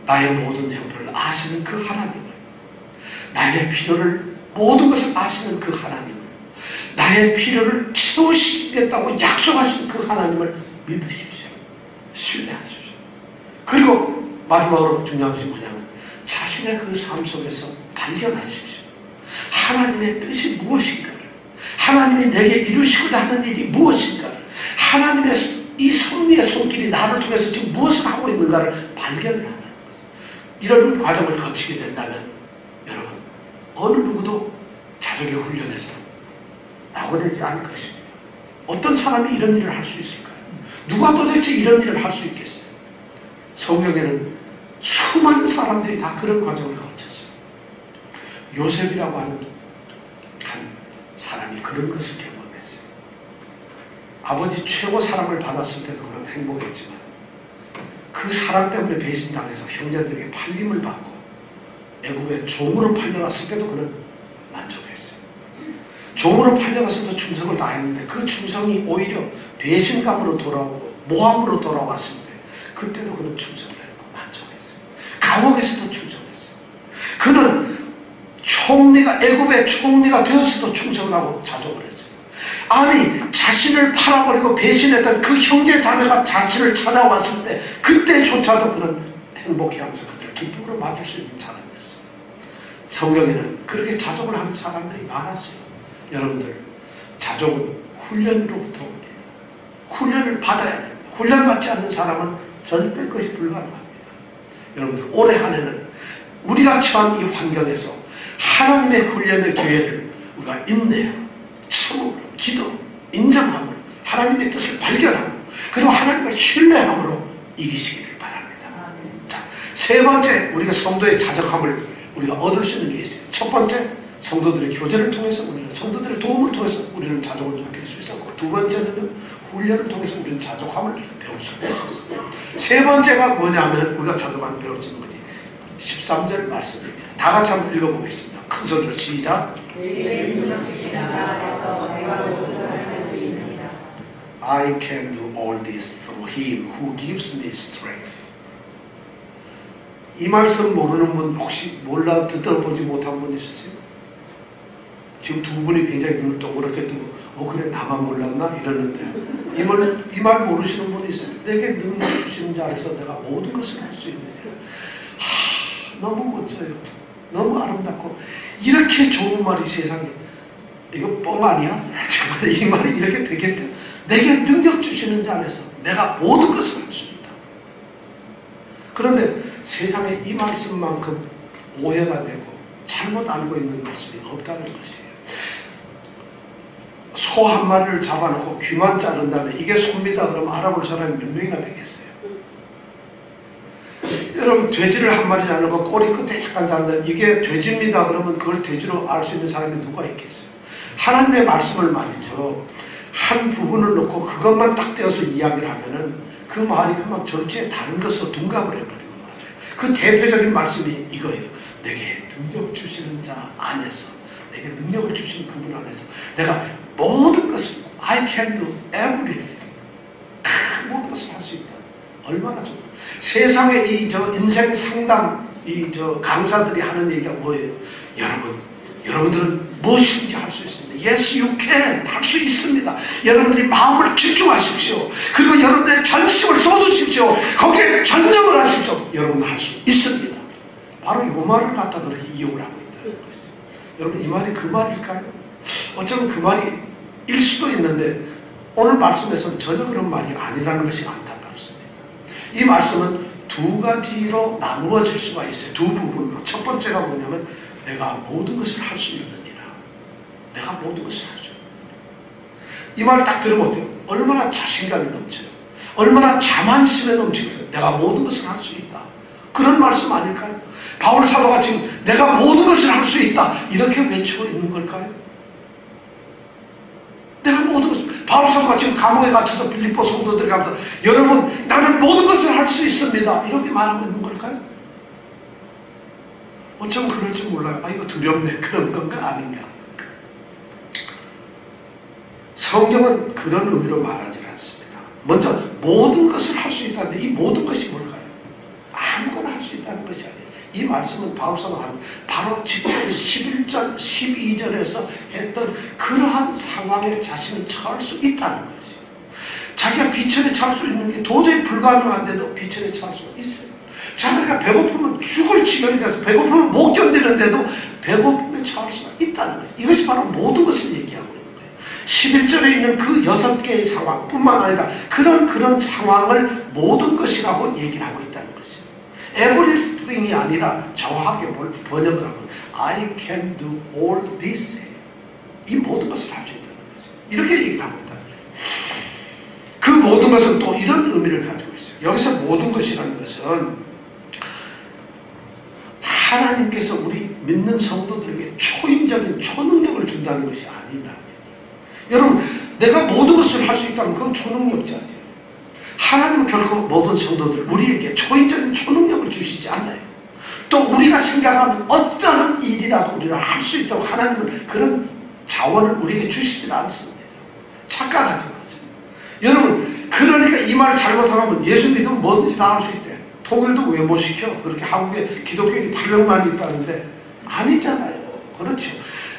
나의 모든 형편을 아시는 그 하나님을, 나의 필요를 모든 것을 아시는 그 하나님을, 나의 필요를 채우시겠다고 약속하신 그 하나님을 믿으십시오. 신뢰하십시오. 그리고 마지막으로 중요한 것이 뭐냐면 자신의 그 삶 속에서 발견하십시오. 하나님의 뜻이 무엇인가를, 하나님이 내게 이루시고자 하는 일이 무엇인가를, 하나님의 이 섭리의 손길이 나를 통해서 지금 무엇을 하고 있는가를 발견을 하는 거죠. 이런 과정을 거치게 된다면 여러분 어느 누구도 자족의 훈련에서 낙오되지 않을 것입니다. 어떤 사람이 이런 일을 할 수 있을까요? 누가 도대체 이런 일을 할 수 있겠어요? 성경에는 수많은 사람들이 다 그런 과정을 거쳤어요. 요셉이라고 하는 한 사람이 그런 것을 경험했어요. 아버지 최고 사랑을 받았을 때도 그런 행복했지만 그 사랑 때문에 배신당해서 형제들에게 팔림을 받고 애굽에 종으로 팔려갔을 때도 그는 만족했어요. 종으로 팔려갔을 때 충성을 다했는데 그 충성이 오히려 배신감으로 돌아오고 모함으로 돌아왔을 때 그때도 그는 충성을 했고 만족했어요. 감옥에서도 충성. 그는 총리가, 애굽의 총리가 되어서도 충성을 하고 자족을 했어요. 아니, 자신을 팔아버리고 배신했던 그 형제 자매가 자신을 찾아왔을 때 그때조차도 그는 행복해하면서 그들을 기쁨으로 맞을 수 있는 사람이었어요. 성경에는 그렇게 자족을 하는 사람들이 많았어요. 여러분들, 자족은 훈련으로부터 옵니다. 훈련을 받아야 됩니다. 훈련 받지 않는 사람은 절대 그것이 불가능합니다. 여러분들, 올해 한 해는 우리가 처한 이 환경에서 하나님의 훈련의 기회를 우리가 인내하고 참음으로, 기도, 인정함으로, 하나님의 뜻을 발견하고, 그리고 하나님을 신뢰함으로 이기시기를 바랍니다. 자, 세 번째, 우리가 성도의 자족함을 우리가 얻을 수 있는 게 있어요. 첫 번째, 성도들의 교제를 통해서, 우리는 성도들의 도움을 통해서 우리는 자족을 느낄 수 있었고, 두 번째는 훈련을 통해서 우리는 자족함을 배울 수가 있었어요. 세 번째가 뭐냐면 우리가 자족함을 배울 수 있는 거지. 13절 말씀입니다. 다 같이 한번 읽어보겠습니다. 큰 소리로 시작. I can do all this through Him who gives me strength. 이 말씀 모르는 분 혹시 몰라 듣어보지 못한 분 있으세요? 지금 두 분이 굉장히 눈을 동그랗게 뜨고 그래 나만 몰랐나? 이러는데 이 말 모르시는 분이 있어요. 내게 능력 주시는 자 안에서 내가 모든 것을 할 수 있는 일. 너무 멋져요. 너무 아름답고 이렇게 좋은 말이 세상에 이거 뻥 아니야? 정말 이 말이 이렇게 되겠어요? 내게 능력 주시는 자 안에서 내가 모든 것을 할 수 있다. 그런데 세상에 이 말씀만큼 오해가 되고 잘못 알고 있는 말씀이 없다는 것이에요. 소 한 마리를 잡아놓고 귀만 자른 다음에 이게 소입니다 그러면 알아볼 사람이 몇 명이나 되겠어요? 여러분, 돼지를 한 마리 잡아놓고 꼬리 끝에 약간 자른다면 이게 돼지입니다 그러면 그걸 돼지로 알 수 있는 사람이 누가 있겠어요? 하나님의 말씀을 말이죠, 한 부분을 놓고 그것만 딱 떼어서 이야기를 하면은 그 말이 그만 졸지에 다른 것으로 둔갑을 해버리고 말이에요. 그 대표적인 말씀이 이거예요. 내게 능력 주시는 자 안에서, 내게 능력을 주신 그분 안에서 내가 모든 것을 I can do everything, 모든 것을 할 수 있다. 얼마나 좋다. 세상에 인생 상담 강사들이 하는 얘기가 뭐예요? 여러분들은 무엇이든지 할 수 있습니다. Yes, you can. 할 수 있습니다. 여러분들이 마음을 집중하십시오. 그리고 여러분들의 전심을 쏟으십시오. 거기에 전념을 하십시오. 여러분들 할 수 있습니다. 바로 이 말을 갖다 그렇게 이용을 하고 있다는 것이죠. 여러분, 이 말이 그 말일까요? 어쩌면 그 말일 수도 있는데 오늘 말씀에서는 전혀 그런 말이 아니라는 것이 안타깝습니다. 이 말씀은 두 가지로 나누어질 수가 있어요. 두 부분으로. 첫 번째가 뭐냐면 내가 모든 것을 할 수 있느니라. 내가 모든 것을 할 수 있느니라. 이 말을 딱 들으면 어때요? 얼마나 자신감이 넘쳐요. 얼마나 자만심에 넘치겠어요. 내가 모든 것을 할 수 있다. 그런 말씀 아닐까요? 바울 사도가 지금 내가 모든 것을 할 수 있다 이렇게 외치고 있는 걸까요? 내가 모든 것을, 바울 사도가 지금 감옥에 갇혀서 빌립보 성도들이 가면서 여러분 나는 모든 것을 할 수 있습니다 이렇게 말하고 있는 걸까요? 어쩌면 그럴지 몰라요. 이거 두렵네. 그런 건가 아닌가. 성경은 그런 의미로 말하지 않습니다. 먼저 모든 것을 할 수 있다는데 이 모든 것이 뭘까요? 아무거나 할 수 있다는 것이 아니에요. 이 말씀은 바울사도가 바로 직접 11절, 12절에서 했던 그러한 상황에 자신을 처할 수 있다는 것이에요. 자기가 비천에 처할 수 있는 게 도저히 불가능한데도 비천에 처할 수 있어요. 자기가 배고프면 죽을 지경이 돼서 배고프면 못 견디는데도 배고픔에 처할 수가 있다는 것이에요. 이것이 바로 모든 것을 얘기하고 있는 거예요. 11절에 있는 그 6개의 상황뿐만 아니라 그런 상황을 모든 것이라고 얘기를 하고 있다는 것이에요. everything이 아니라 정확하게 번역을 하면 I can do all this. 이 모든 것을 할 수 있다는 거죠. 이렇게 얘기를 하고 있다는 거예요. 그 모든 것은 또 이런 의미를 가지고 있어요. 여기서 모든 것이라는 것은 하나님께서 우리 믿는 성도들에게 초인적인 초능력을 준다는 것이 아니라, 여러분 내가 모든 것을 할 수 있다면 그건 초능력자죠. 하나님은 결코 모든 성도들 우리에게 초인적인 초능력을 주시지 않아요. 또 우리가 생각하는 어떤 일이라도 우리가 할 수 있도록 하나님은 그런 자원을 우리에게 주시지 않습니다. 착각하지 마세요. 여러분, 그러니까 이 말 잘못하면 예수 믿으면 뭐든지 다 할 수 있대. 통일도 왜 못 시켜? 그렇게 한국에 기독교인이 800만이 있다는데 아니잖아요. 그렇죠.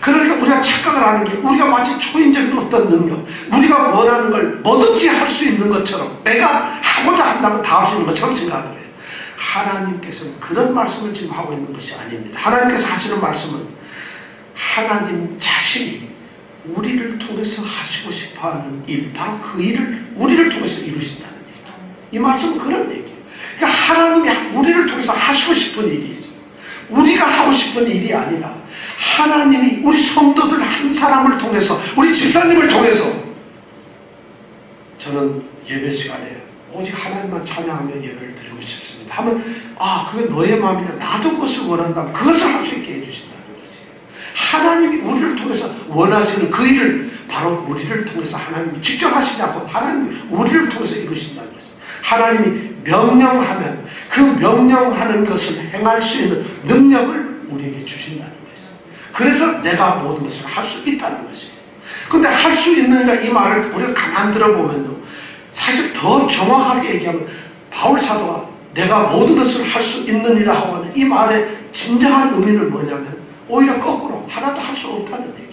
그러니까 우리가 착각을 하는 게 우리가 마치 초인적인 어떤 능력, 우리가 원하는 걸 뭐든지 할 수 있는 것처럼, 내가 하고자 한다면 다 할 수 있는 것처럼 생각을 해요. 하나님께서는 그런 말씀을 지금 하고 있는 것이 아닙니다. 하나님께서 하시는 말씀은 하나님 자신이 우리를 통해서 하시고 싶어하는 일, 바로 그 일을 우리를 통해서 이루신다는 얘기예요. 이 말씀은 그런 얘기예요. 그러니까 하나님이 우리를 통해서 하시고 싶은 일이 있어요. 우리가 하고 싶은 일이 아니라 하나님이 우리 성도들 한 사람을 통해서, 우리 집사님을 통해서, 저는 예배 시간에 오직 하나님만 찬양하며 예배를 드리고 싶습니다 하면, 아, 그게 너의 마음이냐, 나도 그것을 원한다면 그것을 할 수 있게 해주신다는 것이에요. 하나님이 우리를 통해서 원하시는 그 일을 바로 우리를 통해서 하나님이 직접 하시냐고, 하나님이 우리를 통해서 이루신다는 것이에요. 하나님이 명령하면 그 명령하는 것을 행할 수 있는 능력을 우리에게 주신다는 것이에요. 그래서 내가 모든 것을 할 수 있다는 것이에요. 근데 할 수 있는가, 이 말을 우리가 가만 들어보면요, 사실 더 정확하게 얘기하면 바울 사도가 내가 모든 것을 할 수 있느니라 하고 하는 이 말의 진정한 의미는 뭐냐면 오히려 거꾸로 하나도 할 수 없다는 얘기예요.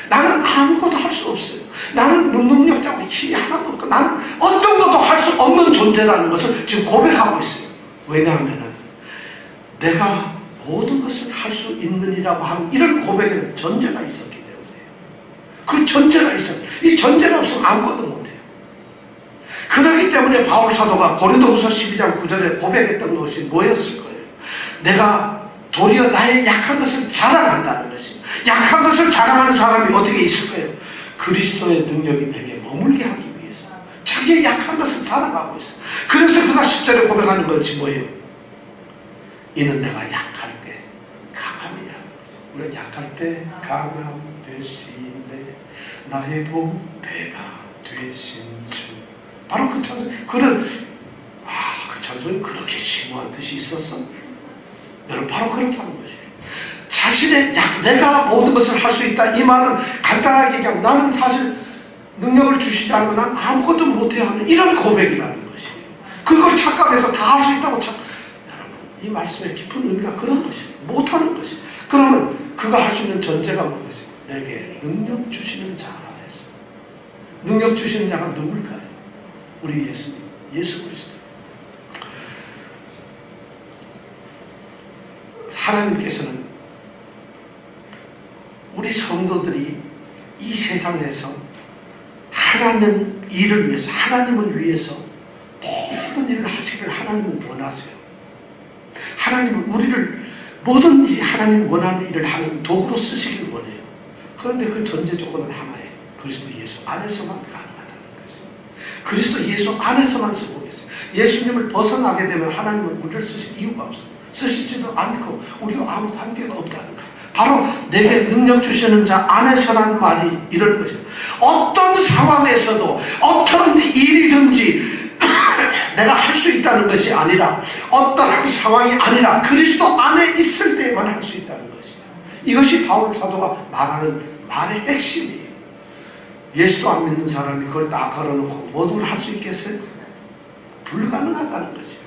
나는 아무것도 할 수 없어요. 나는 무능력자고 힘이 하나도 없고 나는 어떤 것도 할 수 없는 존재라는 것을 지금 고백하고 있어요. 왜냐하면 내가 모든 것을 할 수 있느니라고 하는 이런 고백에는 전제가 있었기 때문에요. 그 전제가 있어요. 이 전제가 없으면 아무것도 못해요. 그렇기 때문에 바울 사도가 고린도후서 12장 9절에 고백했던 것이 뭐였을 거예요? 내가 도리어 나의 약한 것을 자랑한다는 것이. 약한 것을 자랑하는 사람이 어떻게 있을 거예요? 그리스도의 능력이 내게 머물게 하기 위해서 자기의 약한 것을 자랑하고 있어요. 그래서 그가 10절에 고백하는 것이 뭐예요? 이는 내가 약할 때 강함이라는 거죠. 우리는 약할 때 강함 되시네 나의 보배가 되신 주. 바로 그 찬송, 그 찬송이 그렇게 심오한 뜻이 있었어? 여러분, 바로 그렇다는 것이에요. 자신의 내가 모든 것을 할 수 있다. 이 말은 간단하게 얘기하면 나는 사실 능력을 주시지 않으면 난 아무것도 못해야 하는 이런 고백이라는 것이에요. 그걸 착각해서 다 할 수 있다고 여러분, 이 말씀의 깊은 의미가 그런 것이에요. 못하는 것이에요. 그러면 그가 할 수 있는 전제가 뭐겠어요? 내게 능력 주시는 자 안에서. 능력 주시는 자가 누굴까요? 우리 예수님, 예수 그리스도. 하나님께서는 우리 성도들이 이 세상에서 하나님 일을 위해서, 하나님을 위해서 모든 일을 하시기를 하나님은 원하세요. 하나님은 우리를 모든 하나님 원하는 일을 하는 도구로 쓰시길 원해요. 그런데 그 전제 조건은 하나예요. 그리스도 예수 안에서만 가능하다는 것이죠. 그리스도 예수 안에서만 쓰고 계세요. 예수님을 벗어나게 되면 하나님은 우리를 쓰실 이유가 없어요. 쓰시지도 않고 우리와 아무 관계가 없다는 거예요. 바로 내게 능력 주시는 자 안에서라는 말이 이런 것이에요. 어떤 상황에서도 어떤 일이든지 내가 할 수 있다는 것이 아니라, 어떠한 상황이 아니라 그리스도 안에 있을 때만 할 수 있다는 것이에요. 이것이 바울 사도가 말하는 말의 핵심이에요. 예수도 안 믿는 사람이 그걸 다 걸어놓고 모든 걸 할 수 있겠어요? 불가능하다는 것이에요.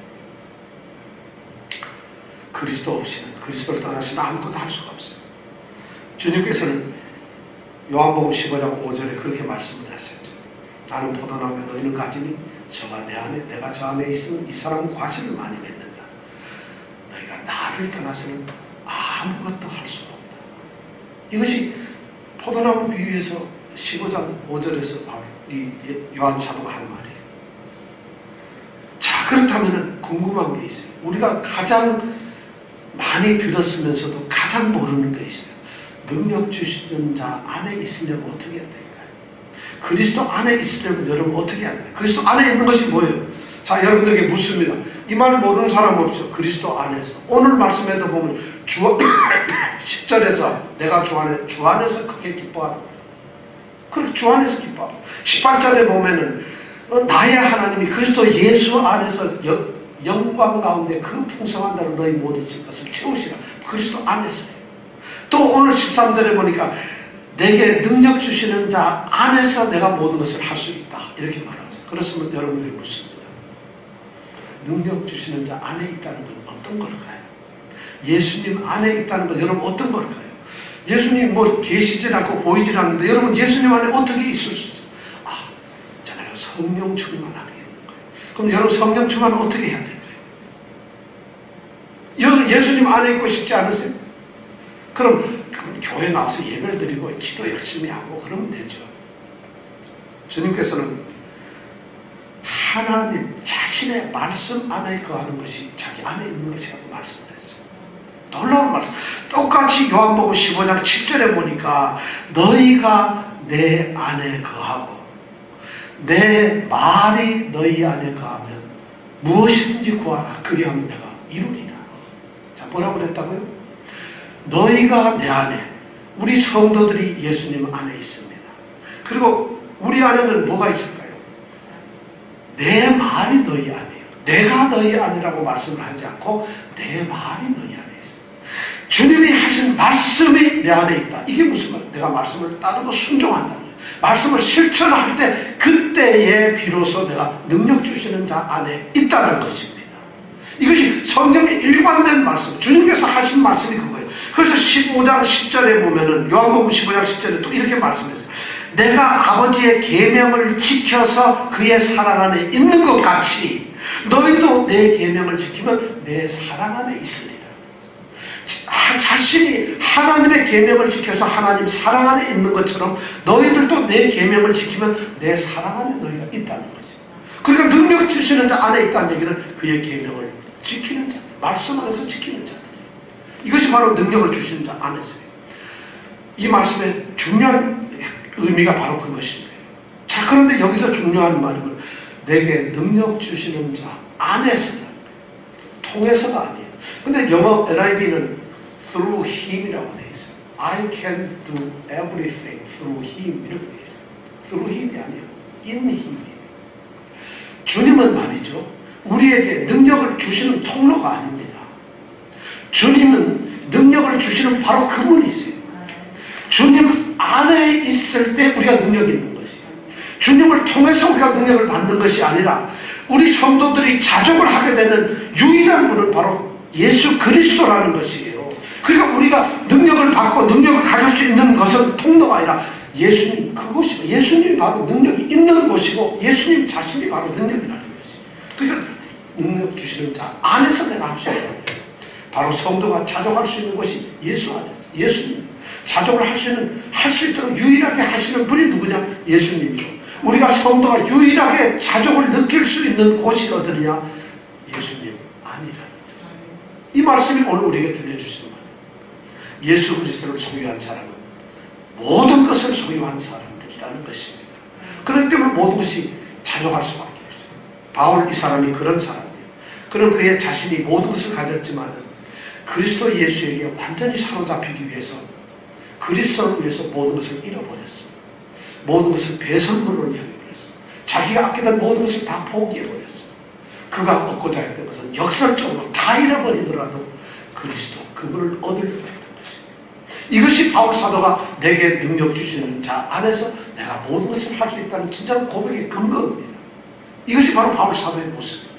그리스도 없이는, 그리스도를 떠나시는 아무것도 할 수가 없어요. 주님께서는 요한복음 15장 5절에 그렇게 말씀을 하셨죠. 나는 포도나무에 너희는 가지니 저가 내 안에, 내가 저 안에 있으면 이 사람은 과실을 많이 맺는다. 너희가 나를 떠나서는 아무것도 할 수가 없다. 이것이 포도나무 비유에서 15장 5절에서 바로 이 요한 사도가 한 말이에요. 자, 그렇다면 궁금한 게 있어요. 우리가 가장 많이 들었으면서도 가장 모르는 게 있어요. 능력 주시는 자 안에 있으려면 어떻게 해야 될까요? 그리스도 안에 있으려면 여러분 어떻게 해야 될까요? 그리스도 안에 있는 것이 뭐예요? 자, 여러분들에게 묻습니다. 이 말을 모르는 사람 없죠? 그리스도 안에서. 오늘 말씀에도 보면 10절에서 내가 주 안에서 크게 기뻐하라. 그렇게 주 안에서 기뻐하라. 18절에 보면은 나의 하나님이 그리스도 예수 안에서 영광 가운데 그 풍성한 대로 너희 모든 것을 채우시라. 그리스도 안에서요. 또 오늘 13절에 보니까 내게 능력 주시는 자 안에서 내가 모든 것을 할 수 있다. 이렇게 말하고 있어요. 그렇으면 여러분들이 묻습니다. 능력 주시는 자 안에 있다는 건 어떤 걸까요? 예수님 안에 있다는 것, 여러분 어떤 걸까요? 예수님 뭐 계시질 않고 보이질 않는데 여러분 예수님 안에 어떻게 있을 수 있어요? 아, 있잖아요. 성령 충만하게 있는 거예요. 그럼 여러분 성령 충만은 어떻게 해야 될까요? 예수님 안에 있고 싶지 않으세요? 그럼 교회 나와서 예배를 드리고 기도 열심히 하고 그러면 되죠. 주님께서는 하나님 자신의 말씀 안에 거하는 것이 자기 안에 있는 것이라고 말씀을 했어요. 놀라운 말씀. 똑같이 요한복음 15장 7절에 보니까 너희가 내 안에 거하고 내 말이 너희 안에 거하면 무엇이든지 구하라. 그리하면 내가 이루리라. 자, 뭐라고 그랬다고요? 너희가 내 안에, 우리 성도들이 예수님 안에 있습니다. 그리고 우리 안에는 뭐가 있을까요? 내 말이 너희 안에요. 내가 너희 안이라고 말씀을 하지 않고 내 말이 너희 안에 있어요. 주님이 하신 말씀이 내 안에 있다. 이게 무슨 말이에요? 내가 말씀을 따르고 순종한다는 거예요. 말씀을 실천할 때 그때에 비로소 내가 능력 주시는 자 안에 있다는 것입니다. 이것이 성경의 일관된 말씀, 주님께서 하신 말씀이 그거예요. 그래서 15장 10절에 보면은 요한복음 15장 10절에 또 이렇게 말씀했어요. 내가 아버지의 계명을 지켜서 그의 사랑 안에 있는 것 같이 너희도 내 계명을 지키면 내 사랑 안에 있으리라. 자신이 하나님의 계명을 지켜서 하나님 사랑 안에 있는 것처럼 너희들도 내 계명을 지키면 내 사랑 안에 너희가 있다는 거죠. 그러니까 능력 주시는 자 안에 있다는 얘기는 그의 계명을 지키는 자, 말씀 안에서 지키는 자들이에요. 이것이 바로 능력을 주시는 자 안에서요. 이 말씀의 중요한 의미가 바로 그것입니다. 자, 그런데 여기서 중요한 말은 내게 능력 주시는 자 안에서는, 통해서가 아니에요. 근데 영어 NIV는 through him이라고 되어 있어요. I can do everything through him 이렇게 되어 있어요. through him이 아니에요. in him이에요. 주님은 말이죠, 우리에게 능력을 주시는 통로가 아닙니다. 주님은 능력을 주시는 바로 그분이세요. 주님 안에 있을 때 우리가 능력이 있는 것이에요. 주님을 통해서 우리가 능력을 받는 것이 아니라 우리 성도들이 자족을 하게 되는 유일한 분은 바로 예수 그리스도라는 것이에요. 그러니까 우리가 능력을 받고 능력을 가질 수 있는 것은 통로가 아니라 예수님, 그것이 예수님이 바로 능력이 있는 것이고 예수님 자신이 바로 능력이라는 것이에요. 그러니까 능력 주시는 자 안에서 내가 할 수 있는 거예요. 바로 성도가 자족할 수 있는 것이 예수 안에서, 예수님. 자족을 할 수 있도록 유일하게 하시는 분이 누구냐? 예수님이죠. 우리가 성도가 유일하게 자족을 느낄 수 있는 곳이 어디냐? 예수님 안이라는 거죠. 이 말씀이 오늘 우리에게 들려주시는 말이에요. 예수 그리스도를 소유한 사람은 모든 것을 소유한 사람들이라는 것입니다. 그렇기 때문에 모든 것이 자족할 수밖에 없어요. 바울 이 사람이 그런 사람이에요. 그는 그의 자신이 모든 것을 가졌지만 그리스도 예수에게 완전히 사로잡히기 위해서 그리스도를 위해서 모든 것을 잃어버렸어. 모든 것을 배설물로 여겨버렸어. 자기가 아끼던 모든 것을 다 포기해버렸어. 그가 얻고자 했던 것은 역설적으로 다 잃어버리더라도 그리스도, 그분을 얻으려고 했던 것입니다. 이것이 바울 사도가 내게 능력 주시는 자 안에서 내가 모든 것을 할 수 있다는 진정한 고백의 근거입니다. 이것이 바로 바울 사도의 모습입니다.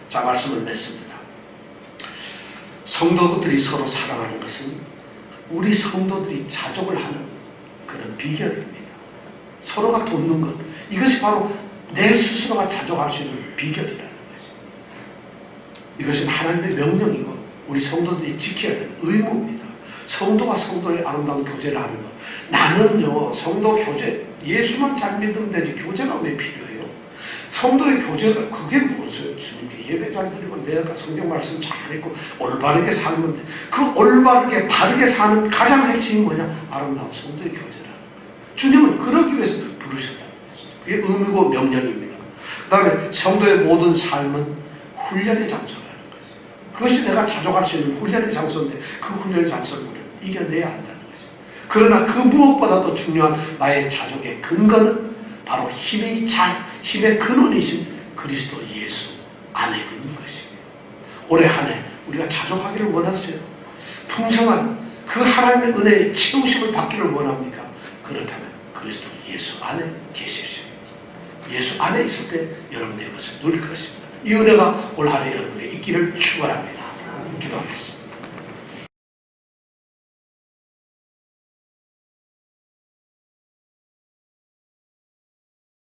자, 말씀을 맺습니다. 성도들이 서로 사랑하는 것은 우리 성도들이 자족을 하는 그런 비결입니다. 서로가 돕는 것, 이것이 바로 내 스스로가 자족할 수 있는 비결이라는 것입니다. 이것은 하나님의 명령이고 우리 성도들이 지켜야 되는 의무입니다. 성도가 성도의 아름다운 교제를 하는 것. 나는요, 성도 교제, 예수만 잘 믿으면 되지 교제가 왜 필요해요? 성도의 교제가 그게 무엇이에요? 주님께 예배 잘 드리고 내가 성경 말씀 잘 읽고 올바르게 살면 돼. 그 올바르게 바르게 사는 가장 핵심이 뭐냐? 아름다운 성도의 교제라는 거예요. 주님은 그러기 위해서 부르셨다는 것이죠. 그게 의미고 명령입니다. 그 다음에 성도의 모든 삶은 훈련의 장소라는 것이죠. 그것이 내가 자족할 수 있는 훈련의 장소인데 그 훈련의 장소를 우리는 이겨내야 한다는 것이죠. 그러나 그 무엇보다도 중요한 나의 자족의 근거는 바로 힘의 근원이신 그리스도 예수 안에 있는 것입니다. 올해 한 해 우리가 자족하기를 원하세요? 풍성한 그 하나님의 은혜의 채우심을 받기를 원합니까? 그렇다면 그리스도 예수 안에 계십시오. 예수 안에 있을 때 여러분들이 그것을 누릴 것입니다. 이 은혜가 올 한 해 여러분에게 있기를 축원합니다. 기도하겠습니다.